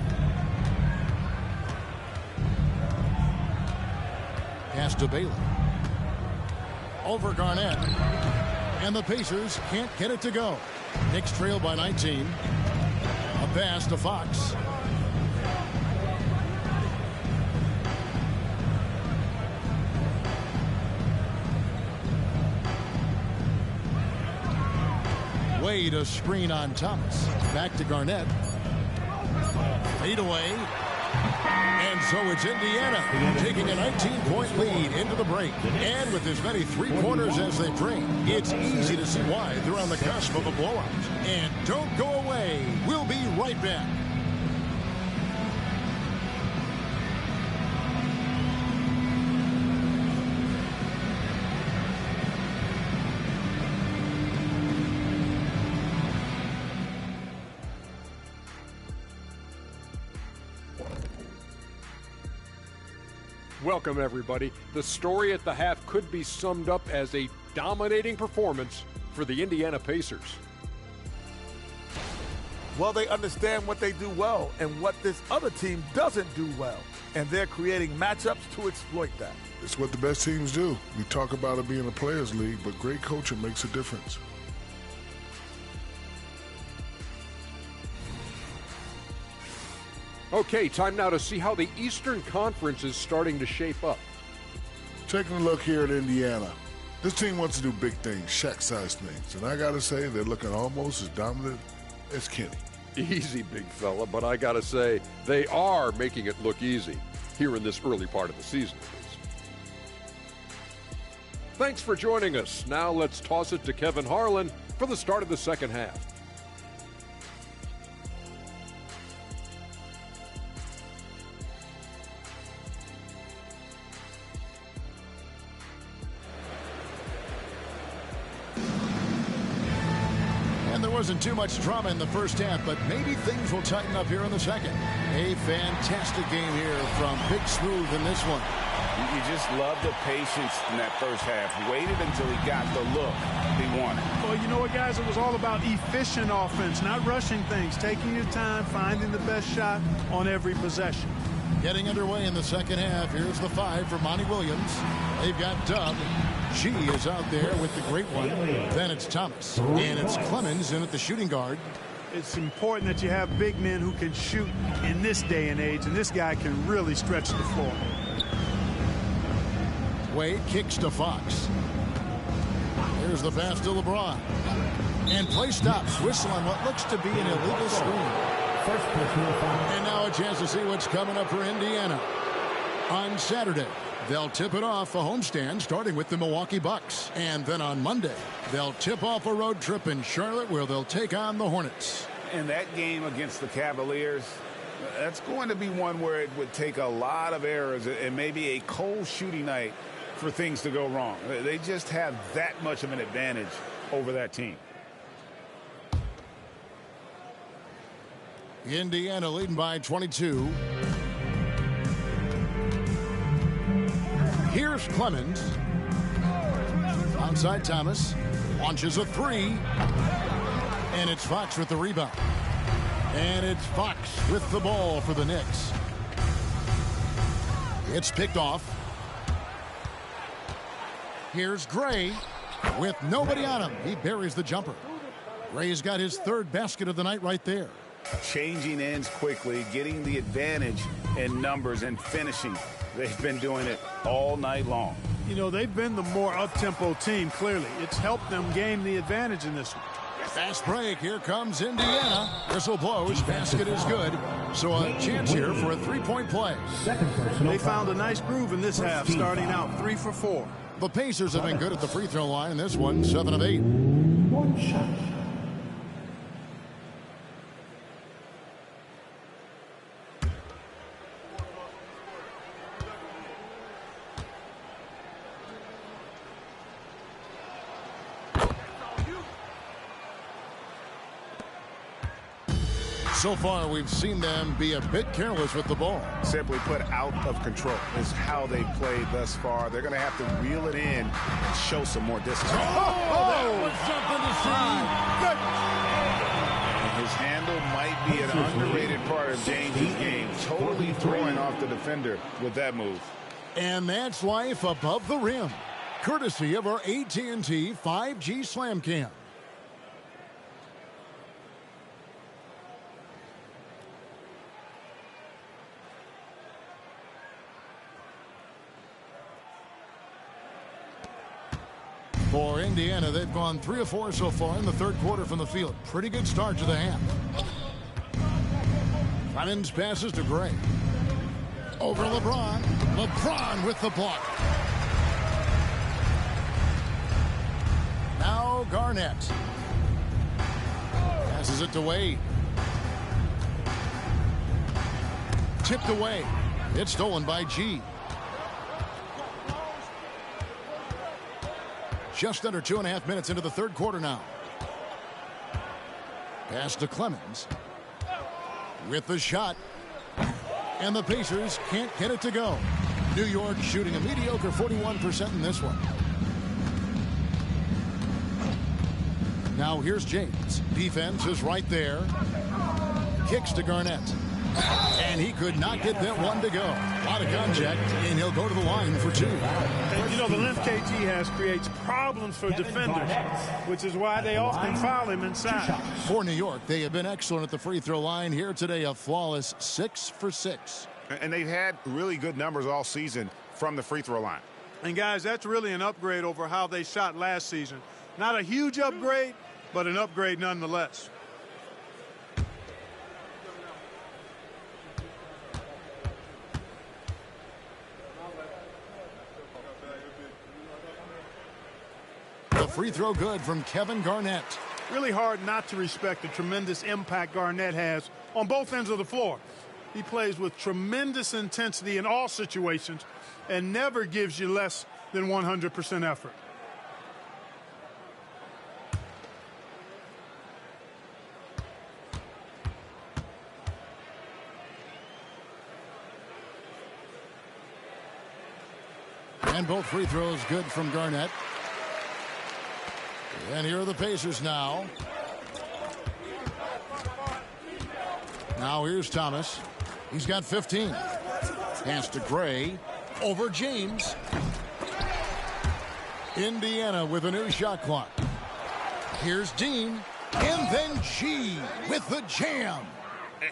Pass to Bailey. Over Garnett. And the Pacers can't get it to go. Knicks trail by 19. A pass to Fox. Wade a screen on Thomas. Back to Garnett. Fade away. And so it's Indiana taking a 19-point lead into the break. And with as many three-pointers as they bring, it's easy to see why they're on the cusp of a blowout. And don't go away. We'll be right back. Welcome, everybody. The story at the half could be summed up as a dominating performance for the Indiana Pacers. Well, they understand what they do well and what this other team doesn't do well, and they're creating matchups to exploit that. It's what the best teams do. We talk about it being a players' league, but great coaching makes a difference. Okay, time now to see how the Eastern Conference is starting to shape up. Taking a look here at Indiana. This team wants to do big things, Shaq-sized things. And I got to say, they're looking almost as dominant as Kenny. easy, big fella, but I got to say, they are making it look easy here in this early part of the season. Thanks for joining us. Now let's toss it to Kevin Harlan for the start of the second half. There wasn't too much drama in the first half, but maybe things will tighten up here in the second. A fantastic game here from Big Smooth in this one. You just love the patience in that first half. Waited until he got the look he wanted. Well, you know what, guys? It was all about efficient offense, not rushing things, taking your time, finding the best shot on every possession. Getting underway in the second half. Here's the 5 for Monty Williams. They've got Dub. G is out there with the great one. Then it's Thomas. And it's Clemens in at the shooting guard. It's important that you have big men who can shoot in this day and age, and this guy can really stretch the floor. Wade kicks to Fox. Here's the pass to LeBron. And play stops. Whistle on what looks to be an illegal screen. And now a chance to see what's coming up for Indiana. On Saturday, they'll tip it off a homestand starting with the Milwaukee Bucks. And then on Monday, they'll tip off a road trip in Charlotte where they'll take on the Hornets. And that game against the Cavaliers, that's going to be one where it would take a lot of errors and maybe a cold shooting night for things to go wrong. They just have that much of an advantage over that team. Indiana leading by 22. Here's Clemens. Outside Thomas. Launches a 3. And it's Fox with the rebound. And it's Fox with the ball for the Knicks. It's picked off. Here's Gray with nobody on him. He buries the jumper. Gray's got his 3rd basket of the night right there. Changing ends quickly, getting the advantage in numbers and finishing. They've been doing it all night long. You know, they've been the more up-tempo team, clearly. It's helped them gain the advantage in this one. Fast break. Here comes Indiana. Whistle blows. Basket is good. So a chance here for a 3-point play. They found a nice groove in this half, starting out 3 for 4. The Pacers have been good at the free throw line in this one, 7 of 8. One shot. So far, we've seen them be a bit careless with the ball. Simply put, out of control is how they played thus far. They're going to have to reel it in and show some more distance. That was jumping to And his handle might be an underrated part of James's game. Totally throwing off the defender with that move. And that's life above the rim. Courtesy of our AT&T 5G Slam Cam. For Indiana, they've gone 3 of 4 so far in the 3rd quarter from the field. Pretty good start to the half. Clemens passes to Gray. Over LeBron. LeBron with the block. Now Garnett. Passes it to Wade. Tipped away. It's stolen by G. Just under 2.5 minutes into the 3rd quarter now. Pass to Clemens. With the shot. And the Pacers can't get it to go. New York shooting a mediocre 41% in this one. Now here's James. Defense is right there. Kicks to Garnett. And he could not get that one to go. A lot of contact, and he'll go to the line for 2. And you know, the length KG has creates problems for defenders, which is why they often foul him inside. For New York, they have been excellent at the free throw line. Here today, a flawless 6 for 6. And they've had really good numbers all season from the free throw line. And guys, that's really an upgrade over how they shot last season. Not a huge upgrade, but an upgrade nonetheless. The free throw good from Kevin Garnett. Really hard not to respect the tremendous impact Garnett has on both ends of the floor. He plays with tremendous intensity in all situations and never gives you less than 100% effort. And both free throws good from Garnett. And here are the Pacers now. Now here's Thomas. He's got 15. Pass to Gray. Over James. Indiana with a new shot clock. Here's Dean. And then G with the jam.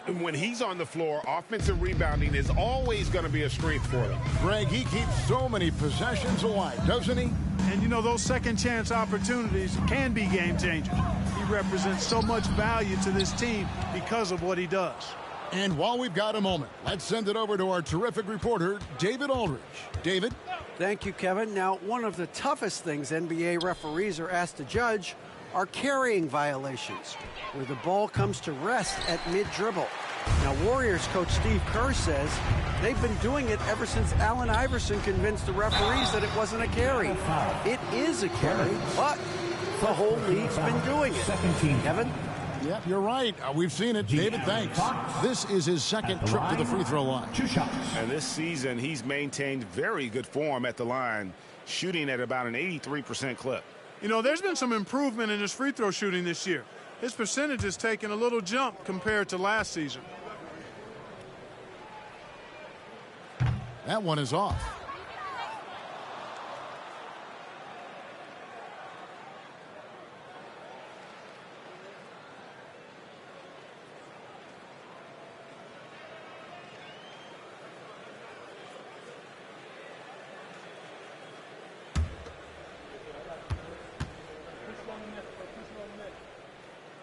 And when he's on the floor, offensive rebounding is always going to be a strength for them. Greg, he keeps so many possessions alive, doesn't he? And, you know, those second chance opportunities can be game changers. He represents so much value to this team because of what he does. And while we've got a moment, let's send it over to our terrific reporter, David Aldridge. David? Thank you, Kevin. Now, one of the toughest things NBA referees are asked to judge are carrying violations, where the ball comes to rest at mid-dribble. Now, Warriors coach Steve Kerr says they've been doing it ever since Allen Iverson convinced the referees that it wasn't a carry. It is a carry, but the whole league's been doing it. Kevin? Yeah, you're right. We've seen it. David, thanks. This is his second trip to the free throw line. 2 shots. And this season, he's maintained very good form at the line, shooting at about an 83% clip. You know, there's been some improvement in his free throw shooting this year. His percentage has taken a little jump compared to last season. That one is off.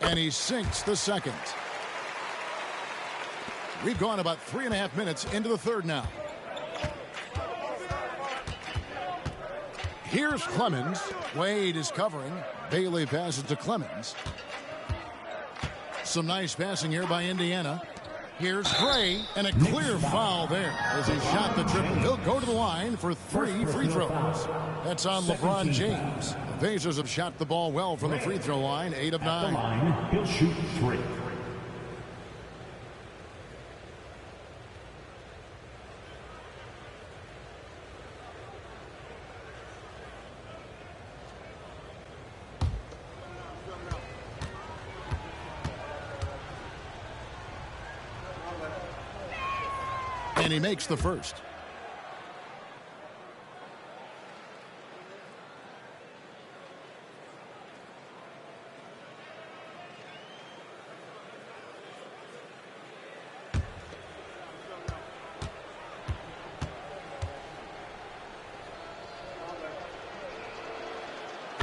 And he sinks the second. We've gone about 3.5 minutes into the third now. Here's Clemens. Wade is covering. Bailey passes to Clemens. Some nice passing here by Indiana. Here's Gray, and a clear foul there as he shot the triple. He'll go to the line for 3 free throws. That's on LeBron James. The Pacers have shot the ball well from the free throw line, 8 of 9. He'll shoot 3. And he makes the first.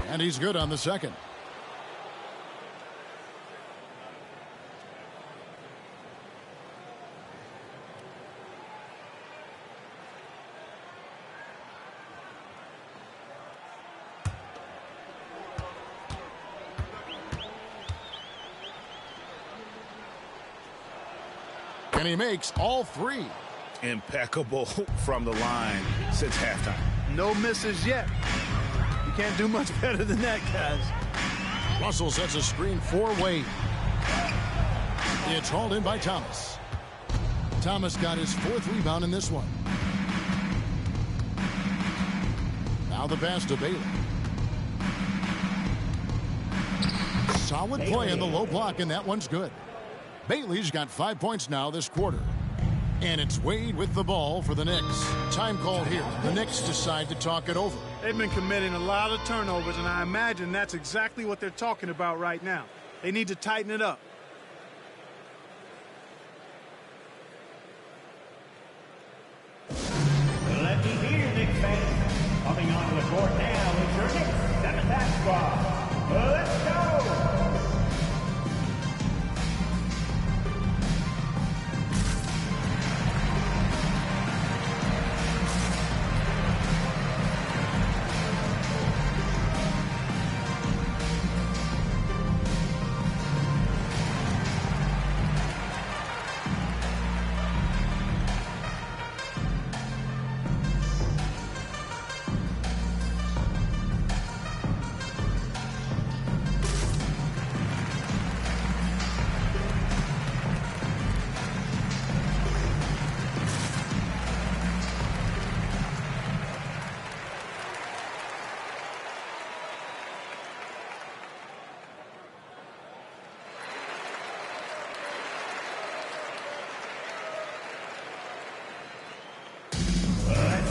And he's good on the second. And he makes all 3. Impeccable from the line since halftime. No misses yet. You can't do much better than that, guys. Russell sets a screen for Wade. It's hauled in by Thomas. Thomas got his 4th rebound in this one. Now the pass to Bailey. Solid play in the low block, and that one's good. Bailey's got 5 points now this quarter. And it's Wade with the ball for the Knicks. Time called here. The Knicks decide to talk it over. They've been committing a lot of turnovers, and I imagine that's exactly what they're talking about right now. They need to tighten it up. Let me hear you, Knicks fans. Coming onto the court now is your Knicks 7th basketball. Let's go!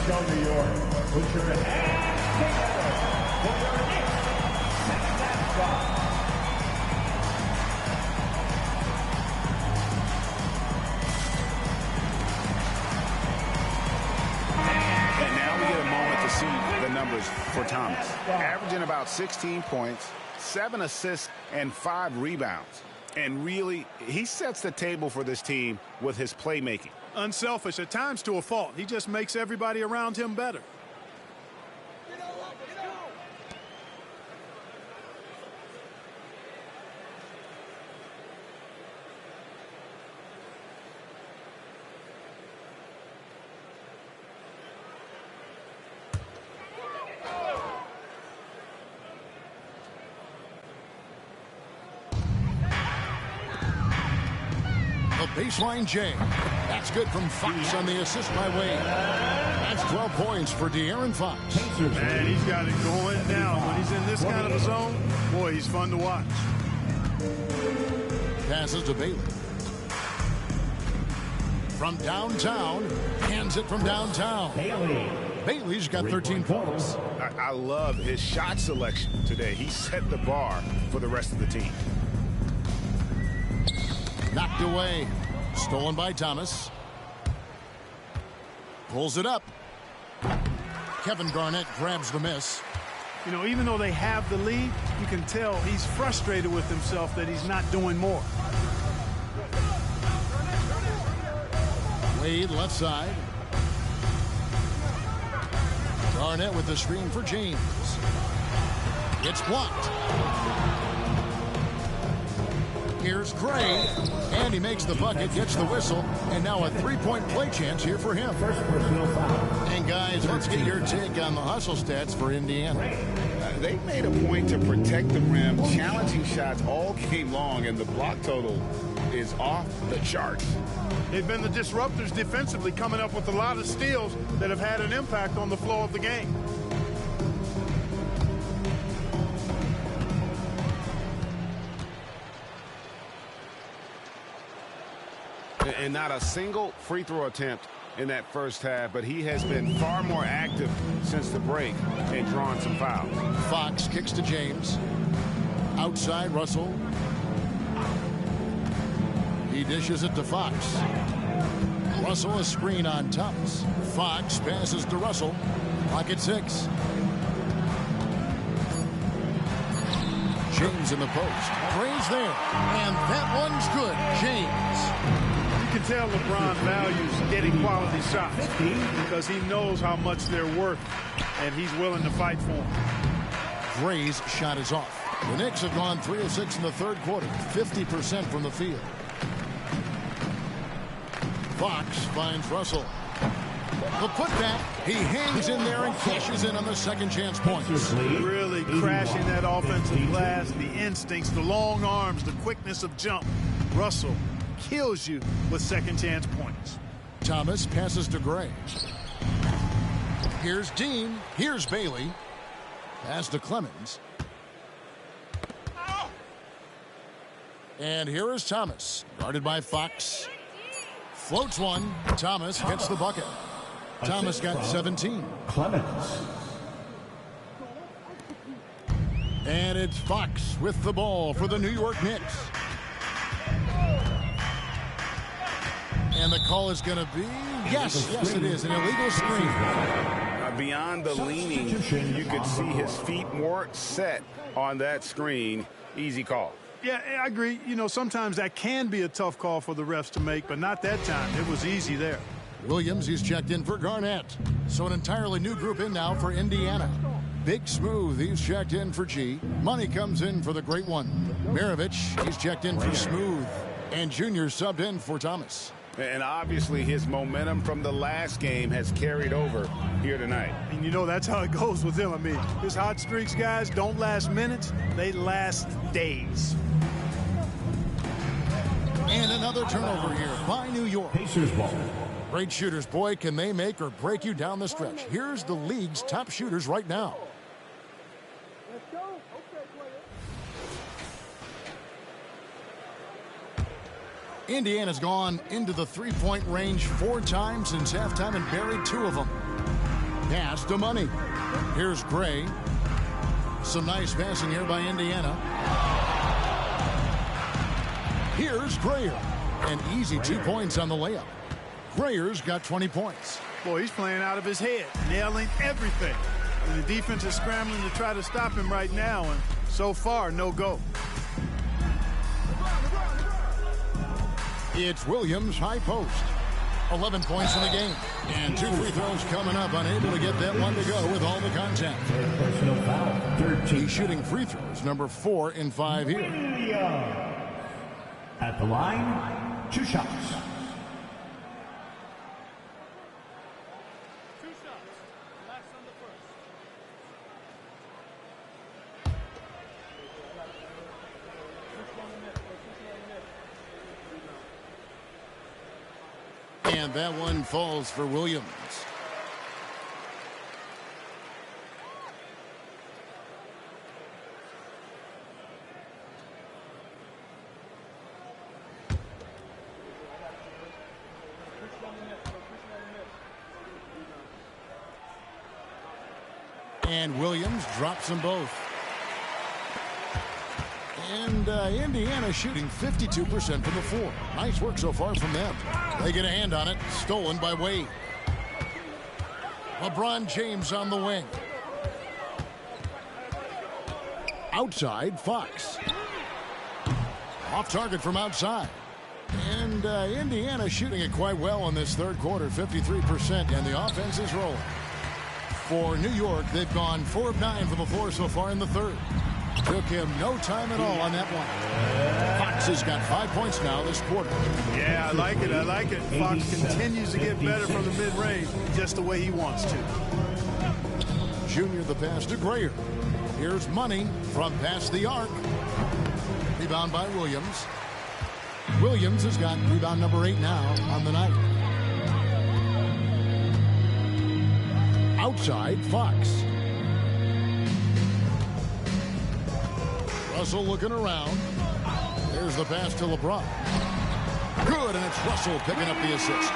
Let's go, New York. Put your hands together for your Knicks second mascot. And now we get a moment to see the numbers for Thomas. Averaging about 16 points, 7 assists, and 5 rebounds. And really, he sets the table for this team with his playmaking. Unselfish, at times to a fault. He just makes everybody around him better. Baseline J. That's good from Fox on the assist by Wade. That's 12 points for De'Aaron Fox. Man, he's got it going now. When he's in this kind of a zone, boy, he's fun to watch. Passes to Bailey. From downtown. Hands it from downtown. Bailey's got 13 points. I love his shot selection today. He set the bar for the rest of the team. Knocked away. Stolen by Thomas. Pulls it up. Kevin Garnett grabs the miss. You know, even though they have the lead, you can tell he's frustrated with himself that he's not doing more. Wade left side. Garnett with the screen for James. It's blocked. Here's Gray, and he makes the bucket, gets the whistle, and now a three-point play chance here for him. And guys, let's get your take on the hustle stats for Indiana. They made a point to protect the rim, challenging shots all game long, and the block total is off the charts. They've been the disruptors defensively, coming up with a lot of steals that have had an impact on the flow of the game. And not a single free throw attempt in that first half, but he has been far more active since the break and drawn some fouls. Fox kicks to James. Outside, Russell. He dishes it to Fox. Russell a screen on Thomas. Fox passes to Russell. Pocket 6. James in the post. Gray's there. And that one's good. James. You can tell LeBron values getting quality shots because he knows how much they're worth, and he's willing to fight for them. Gray's shot is off. The Knicks have gone 3 of 6 in the third quarter, 50% from the field. Fox finds Russell. The putback, he hangs in there and cashes in on the second chance points. Really crashing that offensive glass, the instincts, the long arms, the quickness of jump. Russell kills you with second chance points. Thomas passes to Gray. Here's Dean. Here's Bailey. Pass to Clemens. And here is Thomas, guarded by Fox. Floats one. Thomas gets the bucket. Thomas got 17. Clemens. And it's Fox with the ball for the New York Knicks. And the call is going to be, yes, it is, an illegal screen. Beyond the leaning, you could see his feet more set on that screen. Easy call. Yeah, I agree. You know, sometimes that can be a tough call for the refs to make, but not that time. It was easy there. Williams, he's checked in for Garnett. So an entirely new group in now for Indiana. Big Smooth, he's checked in for G. Money comes in for the great one. Mirovich, he's checked in for Smooth. And Junior subbed in for Thomas. And obviously his momentum from the last game has carried over here tonight. And you know, that's how it goes with him. I mean, his hot streaks, guys, don't last minutes. They last days. And another turnover here by New York. Pacers ball. Great shooters, boy, can they make or break you down the stretch. Here's the league's top shooters right now. Indiana's gone into the three-point range 4 times since halftime and buried 2 of them. Pass to Money. Here's Gray. Some nice passing here by Indiana. Here's Grayer. An easy 2 points on the layup. Grayer's got 20 points. Boy, he's playing out of his head, nailing everything. And the defense is scrambling to try to stop him right now, and so far, no go. It's Williams high post. 11 points in the game. And 2 free throws coming up. Unable to get that one to go with all the contact. He's shooting free throws, number 4 in 5 here. At the line, 2 shots. And that one falls for Williams. And Williams drops them both. And Indiana shooting 52% from the floor. Nice work so far from them. They get a hand on it. Stolen by Wade. LeBron James on the wing. Outside, Fox. Off target from outside. And Indiana shooting it quite well in this third quarter, 53%, and the offense is rolling. For New York, they've gone 4 of 9 from the floor so far in the third. Took him no time at all on that one. Fox has got 5 points now this quarter. Yeah, I like it. I like it. Fox continues to get better from the mid-range, just the way he wants to. Junior the pass to Grayer. Here's Money from past the arc. Rebound by Williams. Williams has got rebound number 8 now on the night. Outside, Fox. Russell looking around. There's the pass to LeBron. Good, and it's Russell picking up the assist.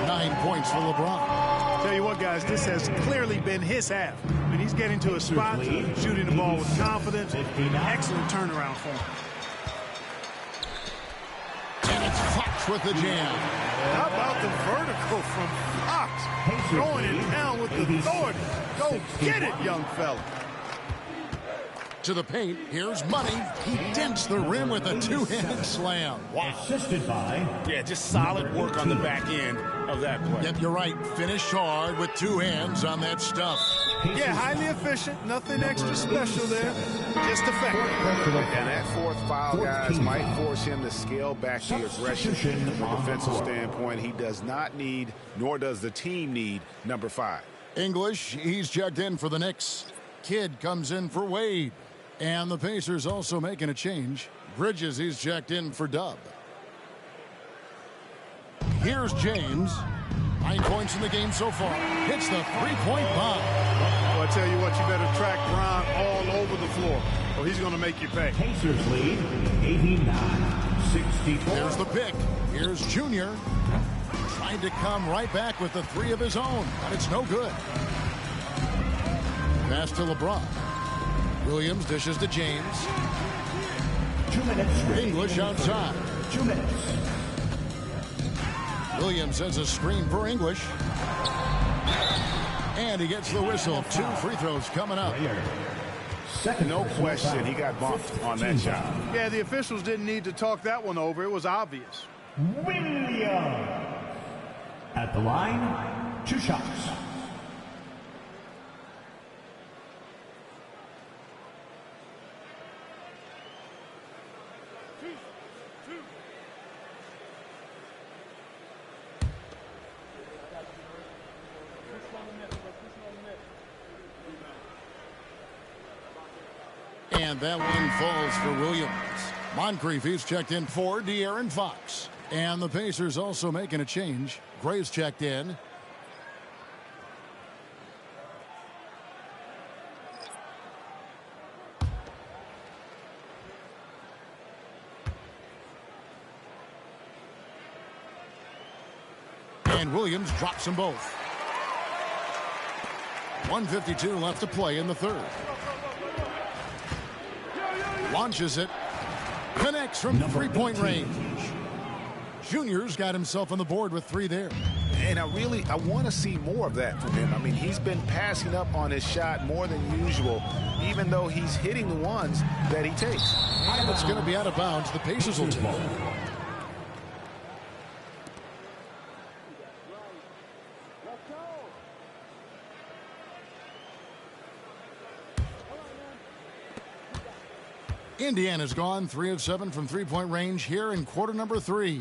9 points for LeBron. Tell you what, guys, this has clearly been his half. I mean, he's getting to a spot, shooting the ball with confidence. Excellent turnaround for him. And it's Fox with the jam. How about the vertical from Fox? Throwing it down with authority. Go get it, young fella. To the paint, here's Money. He dents the rim with a two-handed slam. Wow. Assisted by. Yeah, just solid work on the back end of that play. Yep, you're right. Finished hard with 2 hands on that stuff. Yeah, highly efficient. Nothing extra special there. Just effective. And that 4th foul, guys, might force him to scale back the aggression from a defensive standpoint. He does not need, nor does the team need, number 5. English, he's checked in for the Knicks. Kidd comes in for Wade. And the Pacers also making a change. Bridges, he's checked in for Dub. Here's James. 9 points in the game so far. Hits the three-point bomb. Well, I tell you what, you better track Bron all over the floor, or he's going to make you pay. Pacers lead 89-64. There's the pick. Here's Junior. Trying to come right back with the 3 of his own, but it's no good. Pass to LeBron. Williams dishes to James. 2 minutes. English outside. 2 minutes. Williams has a screen for English. And he gets the whistle. 2 free throws coming up. No question he got bumped on that shot. Yeah, the officials didn't need to talk that one over. It was obvious. Williams. At the line, 2 shots. And that one falls for Williams. Moncrief, he's checked in for De'Aaron Fox. And the Pacers also making a change. Gray's checked in. And Williams drops them both. 1:52 left to play in the third. Launches it. Connects from three-point range. Junior's got himself on the board with 3 there. And I want to see more of that from him. I mean, he's been passing up on his shot more than usual, even though he's hitting the ones that he takes. And it's going to be out of bounds. The Pacers will take it. Indiana's gone 3 of 7 from three-point range here in quarter number 3.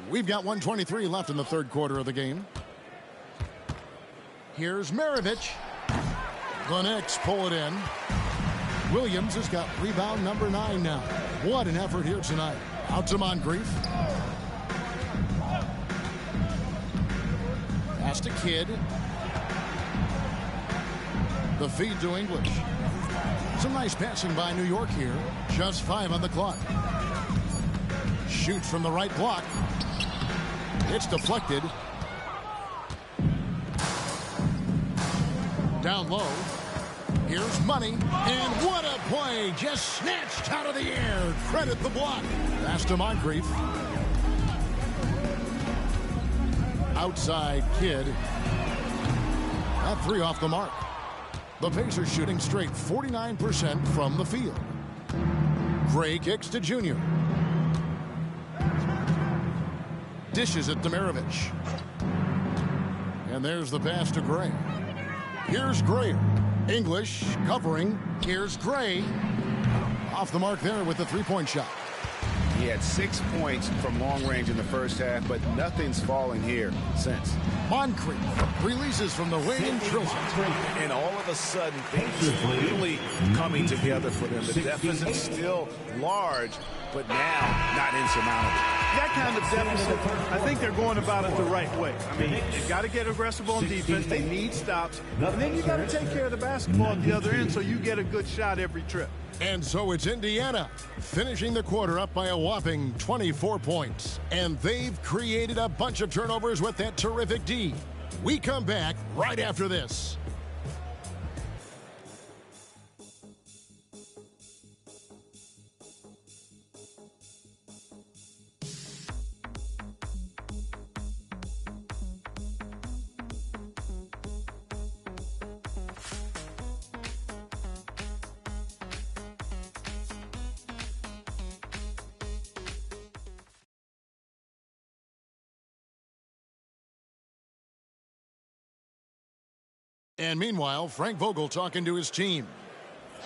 We've got 1:23 left in the third quarter of the game. Here's Maravich. The Knicks pull it in. Williams has got rebound number 9 now. What an effort here tonight. Out to Moncrief. Pass to Kidd. The feed to English. Some nice passing by New York here. Just 5 on the clock. Shoots from the right block. It's deflected. Down low. Here's Money. And what a play. Just snatched out of the air. Credit the block. Pass to Moncrief. Outside Kidd. That 3 off the mark. The Pacers shooting straight 49% from the field. Gray kicks to Junior. Dishes it to Maravich. And there's the pass to Gray. Here's Gray. English covering. Here's Gray. Off the mark there with the three-point shot. He had 6 points from long range in the first half, but nothing's fallen here since. Moncrief releases from the wing and drills it. And all of a sudden, things are really coming together for them. The deficit still large, but now not insurmountable. That kind of deficit, I think they're going about it the right way. I mean, you've got to get aggressive on defense. They need stops. And then you got to take care of the basketball at the other end so you get a good shot every trip. And so it's Indiana finishing the quarter up by a whopping 24 points. And they've created a bunch of turnovers with that terrific D. We come back right after this. And meanwhile, Frank Vogel talking to his team.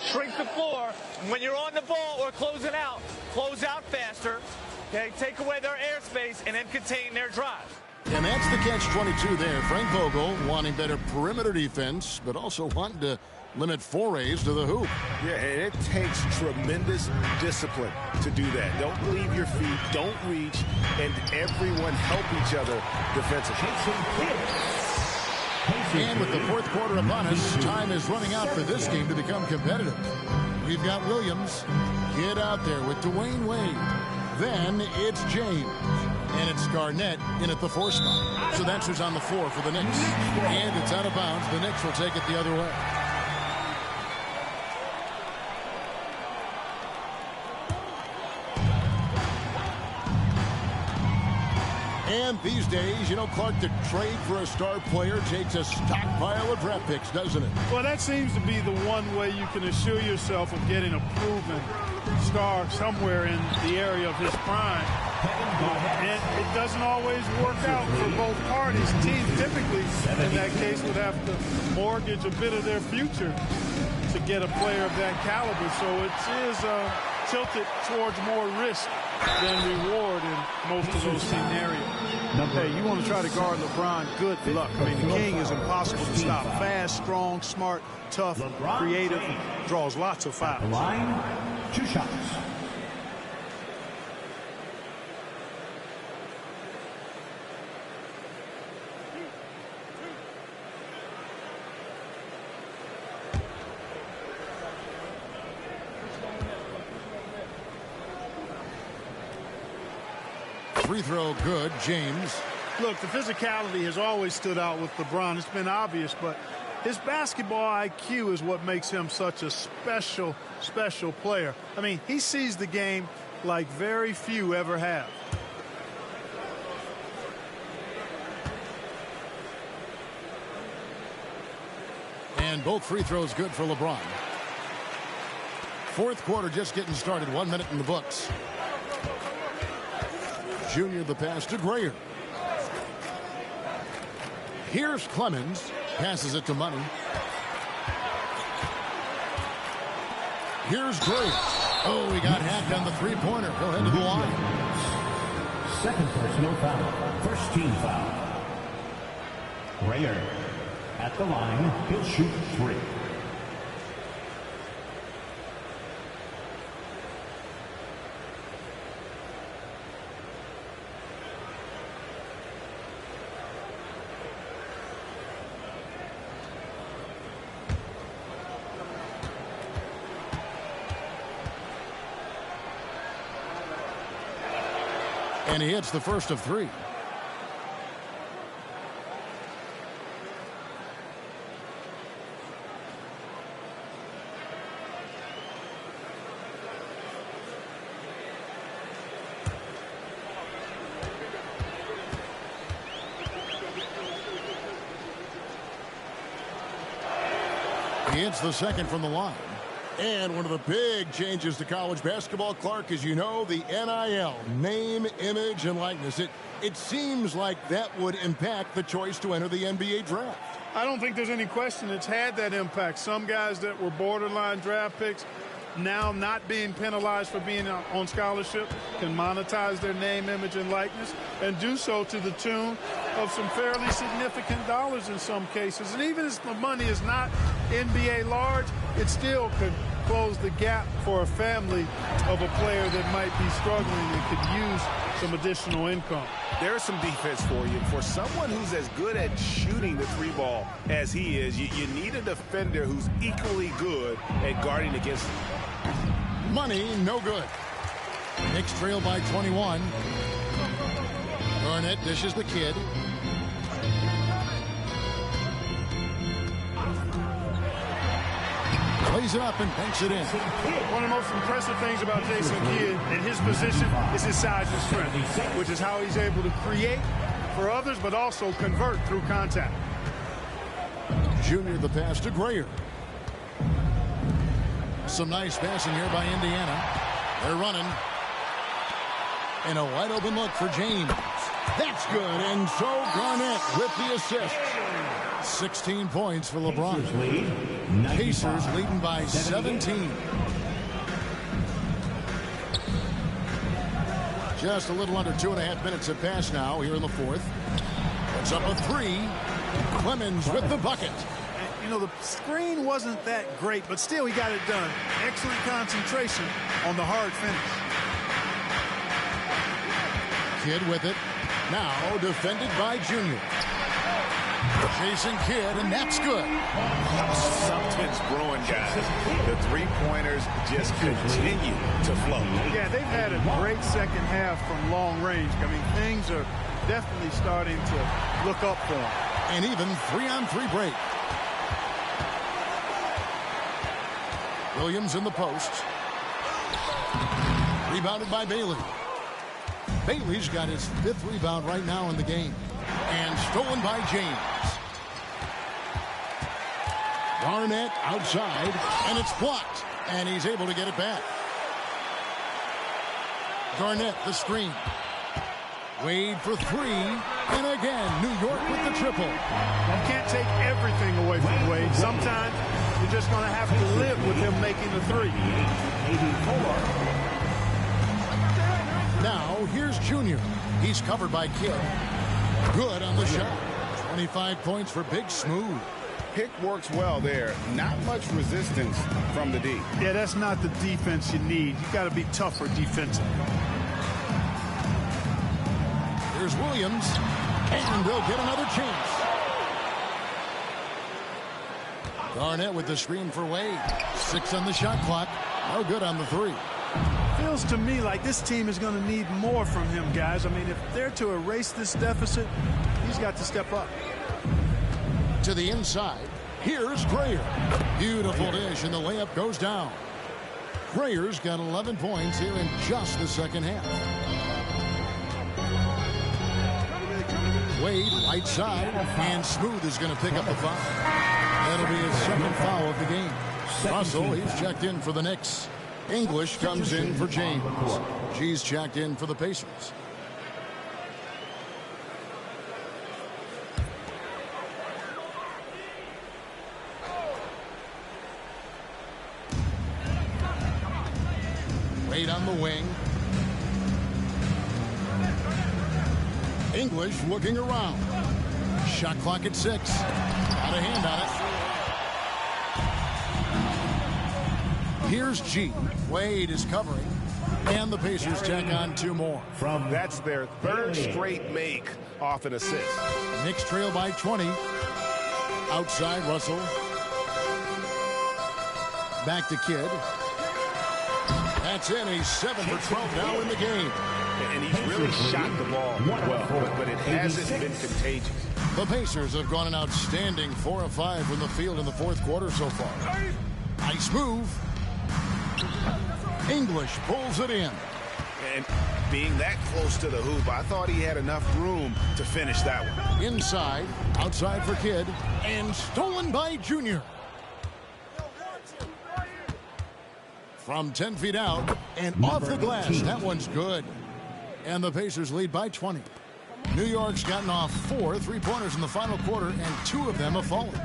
Shrink the floor. When you're on the ball or closing out, close out faster. Okay, take away their airspace and then contain their drive. And that's the catch-22 there. Frank Vogel wanting better perimeter defense, but also wanting to limit forays to the hoop. Yeah, and it takes tremendous discipline to do that. Don't leave your feet, don't reach, and everyone help each other defensively. And with the fourth quarter upon us, time is running out for this game to become competitive. We've got Williams. Get out there with Dwayne Wade. Then it's James. And it's Garnett in at the 4 spot. So that's who's on the floor for the Knicks. And it's out of bounds. The Knicks will take it the other way. And these days, you know, Clark, to trade for a star player takes a stockpile of draft picks, doesn't it? Well, that seems to be the one way you can assure yourself of getting a proven star somewhere in the area of his prime. And it doesn't always work out for both parties. Teams typically, in that case, would have to mortgage a bit of their future to get a player of that caliber. So it is tilted towards more risk than reward in most of those scenarios. Hey, you want to try to guard LeBron, good luck. I mean, the king is impossible to stop. Fast, strong, smart, tough, creative, draws lots of fouls. Line, 2 shots. Free throw good. James Look, the physicality has always stood out with LeBron. It's been obvious, but his basketball IQ is what makes him such a special player. I mean, he sees the game like very few ever have. And both free throws good for LeBron. Fourth quarter just getting started. 1 minute in the books. Junior the pass to Grayer. Here's Clemens. Passes it to Money. Here's Grayer. Oh, he got hacked on the three-pointer. He'll head to the line. Second personal foul. First team foul. Grayer at the line. He'll shoot 3. And he hits the first of 3. He hits the second from the line. And one of the big changes to college basketball, Clark, as you know, the NIL, name, image, and likeness. It seems like that would impact the choice to enter the NBA draft. I don't think there's any question it's had that impact. Some guys that were borderline draft picks now not being penalized for being on scholarship can monetize their name, image, and likeness and do so to the tune of some fairly significant dollars in some cases. And even if the money is not NBA large, it still could close the gap for a family of a player that might be struggling and could use some additional income. There's some defense for you. For someone who's as good at shooting the 3-ball as he is, you need a defender who's equally good at guarding against him. Money, no good. Knicks trail by 21. Garnett dishes the Kid. Plays it up and banks it in. One of the most impressive things about Jason Kidd in his position is his size and strength, which is how he's able to create for others, but also convert through contact. Junior the pass to Grayer. Some nice passing here by Indiana. They're running. And a wide open look for James. That's good. And so Garnett with the assist. 16 points for LeBron. Pacers leading by 17. Just a little under 2.5 minutes have passed now here in the fourth. It's up a 3. Clemens with the bucket. You know, the screen wasn't that great, but still he got it done. Excellent concentration on the hard finish. Kidd with it. Now defended by Junior. Jason Kidd, and that's good. Something's brewing, guys. The three-pointers just continue to flow. Yeah, they've had a great second half from long range. I mean, things are definitely starting to look up for them. And even 3-on-3 break. Williams in the post. Rebounded by Bailey. Bailey's got his 5th rebound right now in the game. And stolen by James. Garnett outside, and it's blocked. And he's able to get it back. Garnett, the screen. Wade for 3. And again, New York with the triple. You can't take everything away from Wade. Sometimes you're just going to have to live with him making the 3. Now, here's Junior. He's covered by Kidd. Good on the shot. 25 points for Big Smooth. Pick works well there. Not much resistance from the D. Yeah, that's not the defense you need. You got to be tougher defensively. Here's Williams. And they'll get another chance. Garnett with the screen for Wade. 6 on the shot clock. No good on the 3. Feels feels to me like this team is going to need more from him, guys. I mean, if they're to erase this deficit, he's got to step up. To the inside, here's Grayer. Beautiful dish, and the layup goes down. Grayer's got 11 points here in just the second half. Wade, right side, and Smooth is going to pick up the foul. That'll be his second foul of the game. Russell, he's checked in for the Knicks. English comes in for James. G's checked in for the Pacers. Wade on the wing. English looking around. Shot clock at 6. Got a hand on it. Here's G. Wade is covering. And the Pacers tack on 2 more. That's their third straight make off an assist. Knicks trail by 20. Outside Russell. Back to Kidd. That's in. He's 7 for 12 now in the game. And he's really shot the ball well, but it hasn't been contagious. The Pacers have gone an outstanding 4 of 5 from the field in the fourth quarter so far. Nice move. English pulls it in. And being that close to the hoop, I thought he had enough room to finish that one. Inside, outside for Kidd, and stolen by Junior. From 10 feet out, and off the glass. That one's good. And the Pacers lead by 20. New York's gotten off 4 3-pointers in the final quarter, and 2 of them have fallen.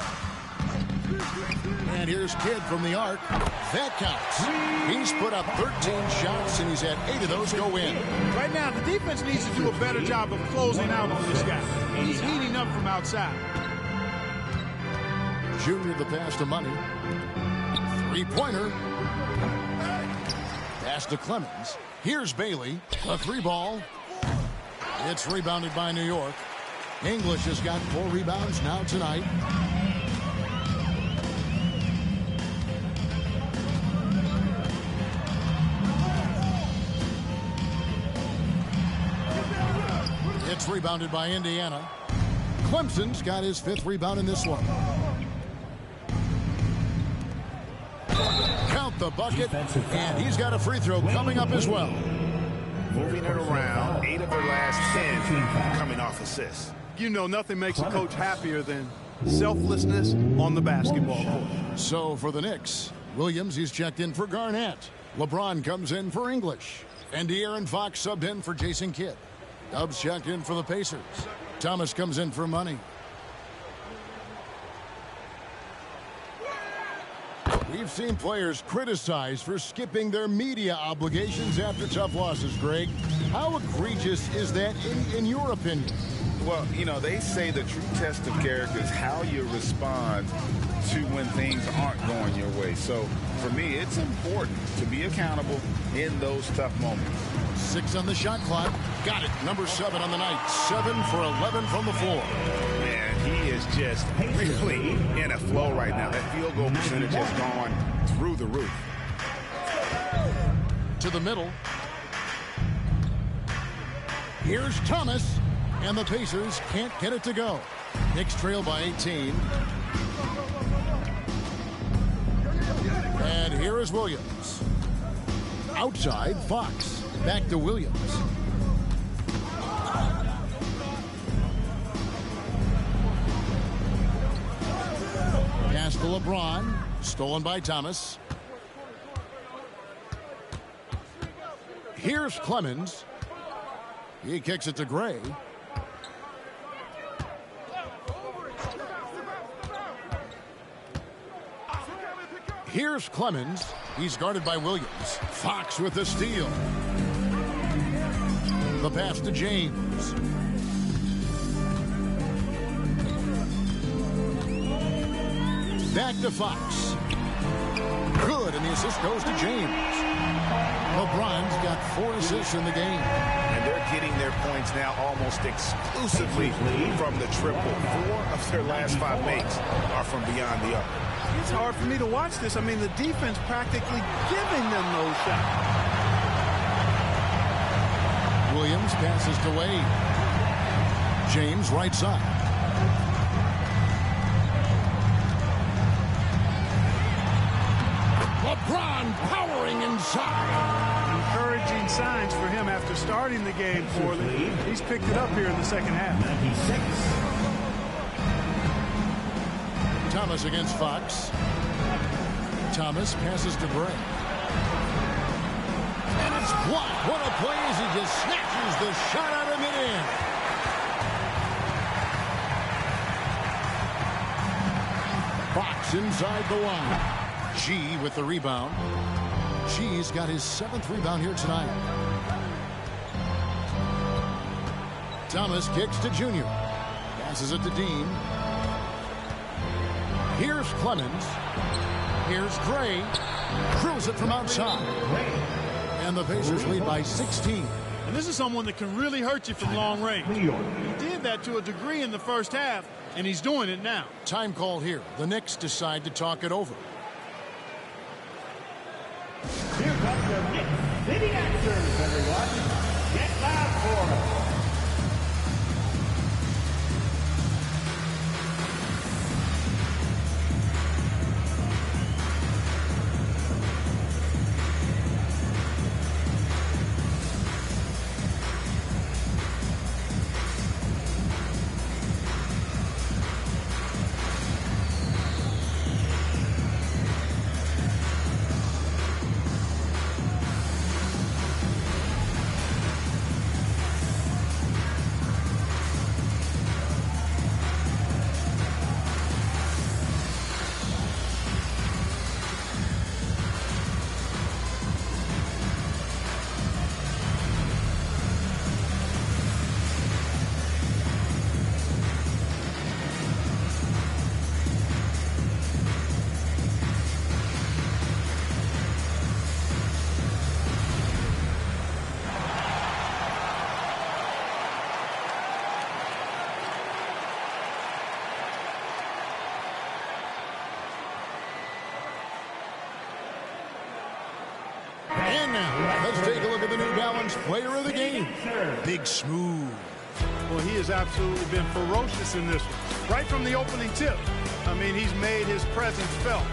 And here's Kidd from the arc. That counts. He's put up 13 shots, and he's had 8 of those go in. Right now, the defense needs to do a better job of closing out on this guy. He's heating up from outside. Junior the pass to Money. 3-pointer. Pass to Clemens. Here's Bailey. A 3 ball. It's rebounded by New York. English has got 4 rebounds now tonight. It's rebounded by Indiana. Clemson's got his 5th rebound in this one. Count the bucket, and he's got a free throw coming up as well. Moving it around, 8 of their last 10 coming off assists. You know, nothing makes a coach happier than selflessness on the basketball court. So for the Knicks, Williams, he's checked in for Garnett. LeBron comes in for English. And De'Aaron Fox subbed in for Jason Kidd. Dubs checked in for the Pacers. Thomas comes in for Money. We've seen players criticized for skipping their media obligations after tough losses, Greg. How egregious is that in your opinion? Well, you know, they say the true test of character is how you respond to when things aren't going your way. So, for me, it's important to be accountable in those tough moments. 6 on the shot clock. Got it. Number 7 on the night. 7 for 11 from the floor. Man, he is just really in a flow right now. That field goal percentage has gone through the roof. To the middle. Here's Thomas. And the Pacers can't get it to go. Knicks trail by 18. And here is Williams. Outside, Fox. Back to Williams. Pass to LeBron. Stolen by Thomas. Here's Clemens. He kicks it to Gray. Here's Clemens. He's guarded by Williams. Fox with the steal. The pass to James. Back to Fox. Good, and the assist goes to James. LeBron's got 4 assists in the game. And they're getting their points now almost exclusively from the triple. 4 of their last 5 makes are from beyond the arc. It's hard for me to watch this. I mean, the defense practically giving them those shots. Williams passes to Wade. James right side. LeBron powering inside. Encouraging signs for him after starting the game poorly. He's picked it up here in the second half. 96. Thomas against Fox. Thomas passes to Bray. And it's blocked. What a play as he just snatches the shot out of midair. Fox inside the line. G with the rebound. G's got his 7th rebound here tonight. Thomas kicks to Junior. Passes it to Dean. Here's Clemens. Here's Gray. Drills it from outside. And the Pacers lead by 16. And this is someone that can really hurt you from long range. He did that to a degree in the first half, and he's doing it now. Time called here. The Knicks decide to talk it over. Here comes the Knicks City Answers, everyone. Get loud for us. And now, let's take a look at the New Balance player of the game. Big Smooth. Well, he has absolutely been ferocious in this one. Right from the opening tip. I mean, he's made his presence felt.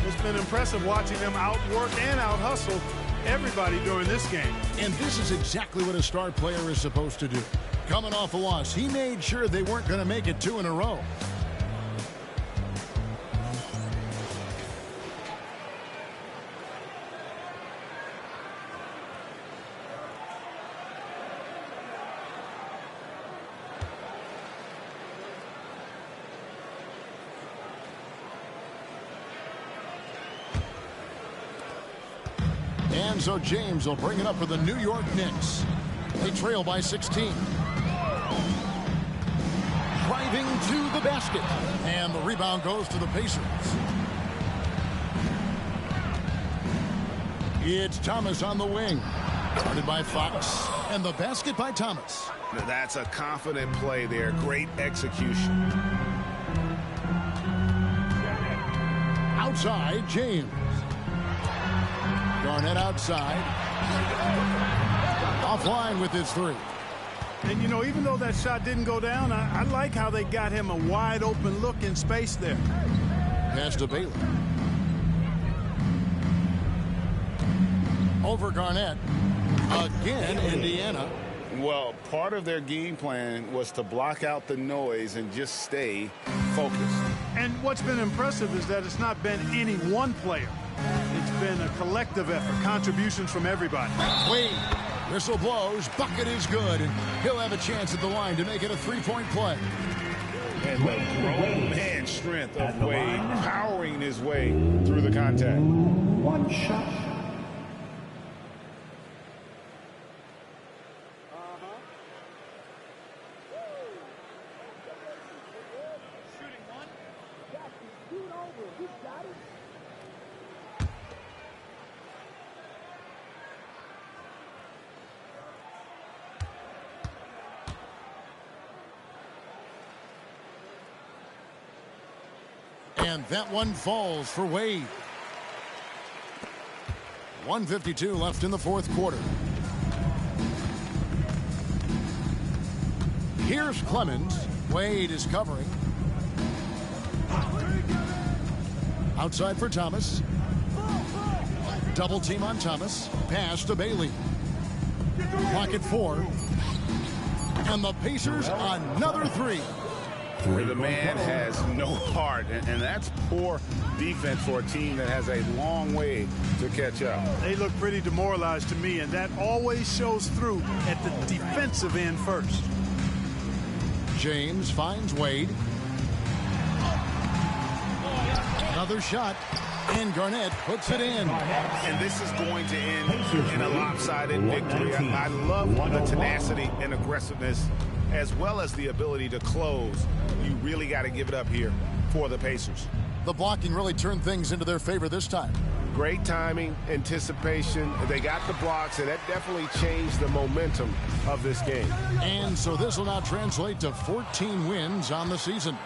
It's been impressive watching him outwork and out-hustle everybody during this game. And this is exactly what a star player is supposed to do. Coming off a loss, he made sure they weren't going to make it 2 in a row. And so James will bring it up for the New York Knicks. They trail by 16. Driving to the basket. And the rebound goes to the Pacers. It's Thomas on the wing. Guarded by Fox. And the basket by Thomas. That's a confident play there. Great execution. Outside, James. Garnett outside. Offline with his 3. And, you know, even though that shot didn't go down, I like how they got him a wide open look in space there. Pass to Baylor. Over Garnett. Again, Indiana. Well, part of their game plan was to block out the noise and just stay focused. And what's been impressive is that it's not been any one player. It's been a collective effort, contributions from everybody. Wade, whistle blows, bucket is good, and he'll have a chance at the line to make it a 3-point play. And the grown man strength of Wade powering his way through the contact. One shot. And that one falls for Wade. 1:52 left in the 4th quarter. Here's Clemens. Wade is covering. Outside for Thomas. Double team on Thomas. Pass to Bailey. Clock at 4. And the Pacers another 3. The man has no heart, and that's poor defense for a team that has a long way to catch up. They look pretty demoralized to me, and that always shows through at the defensive end first. James finds Wade. Another shot, and Garnett puts it in. And this is going to end in a lopsided victory. I love the tenacity and aggressiveness, as well as the ability to close. You really got to give it up here for the Pacers. The blocking really turned things into their favor this time. Great timing, anticipation. They got the blocks, and that definitely changed the momentum of this game. And so this will now translate to 14 wins on the season.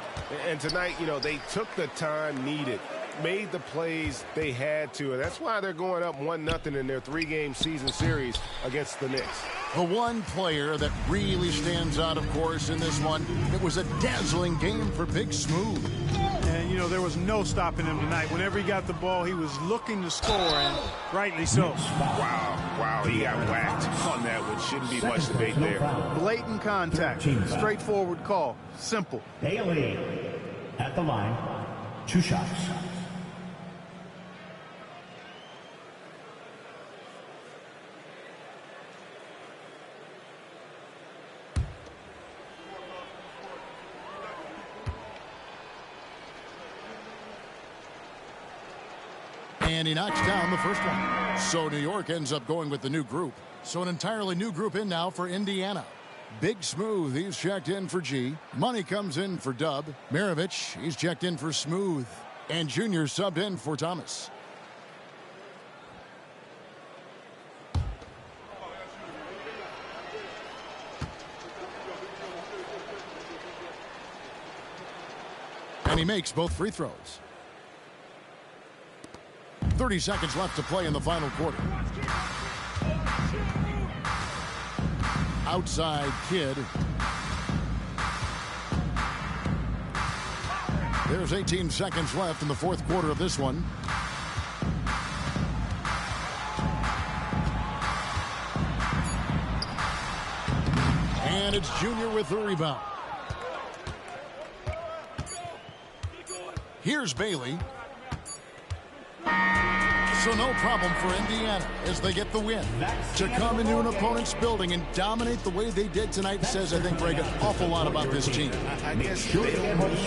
And tonight, you know, they took the time needed, made the plays they had to, and that's why they're going up 1-0 in their 3-game season series against the Knicks. The one player that really stands out, of course, in this one, it was a dazzling game for Big Smooth. And, you know, there was no stopping him tonight. Whenever he got the ball, he was looking to score, and rightly so. Wow, he got whacked on that, which shouldn't be much debate there. Blatant contact, straightforward call, simple. Bailey at the line, 2 shots. And he knocks down the first one. So New York ends up going with the new group. So an entirely new group in now for Indiana. Big Smooth, he's checked in for G. Money comes in for Dub. Maravich, he's checked in for Smooth. And Junior subbed in for Thomas. And he makes both free throws. 30 seconds left to play in the final quarter. Outside Kidd. There's 18 seconds left in the fourth quarter of this one. And it's Junior with the rebound. Here's Bailey. So no problem for Indiana as they get the win. To come into an opponent's building and dominate the way they did tonight says, I think, Greg, an awful lot about this team. I guess they almost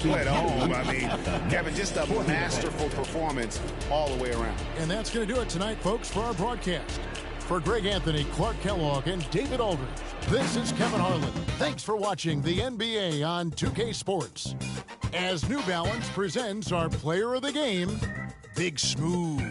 feel at home. I mean, Kevin, just a masterful performance all the way around. And that's going to do it tonight, folks, for our broadcast. For Greg Anthony, Clark Kellogg, and David Aldridge, this is Kevin Harlan. Thanks for watching the NBA on 2K Sports. As New Balance presents our player of the game, Big Smooth.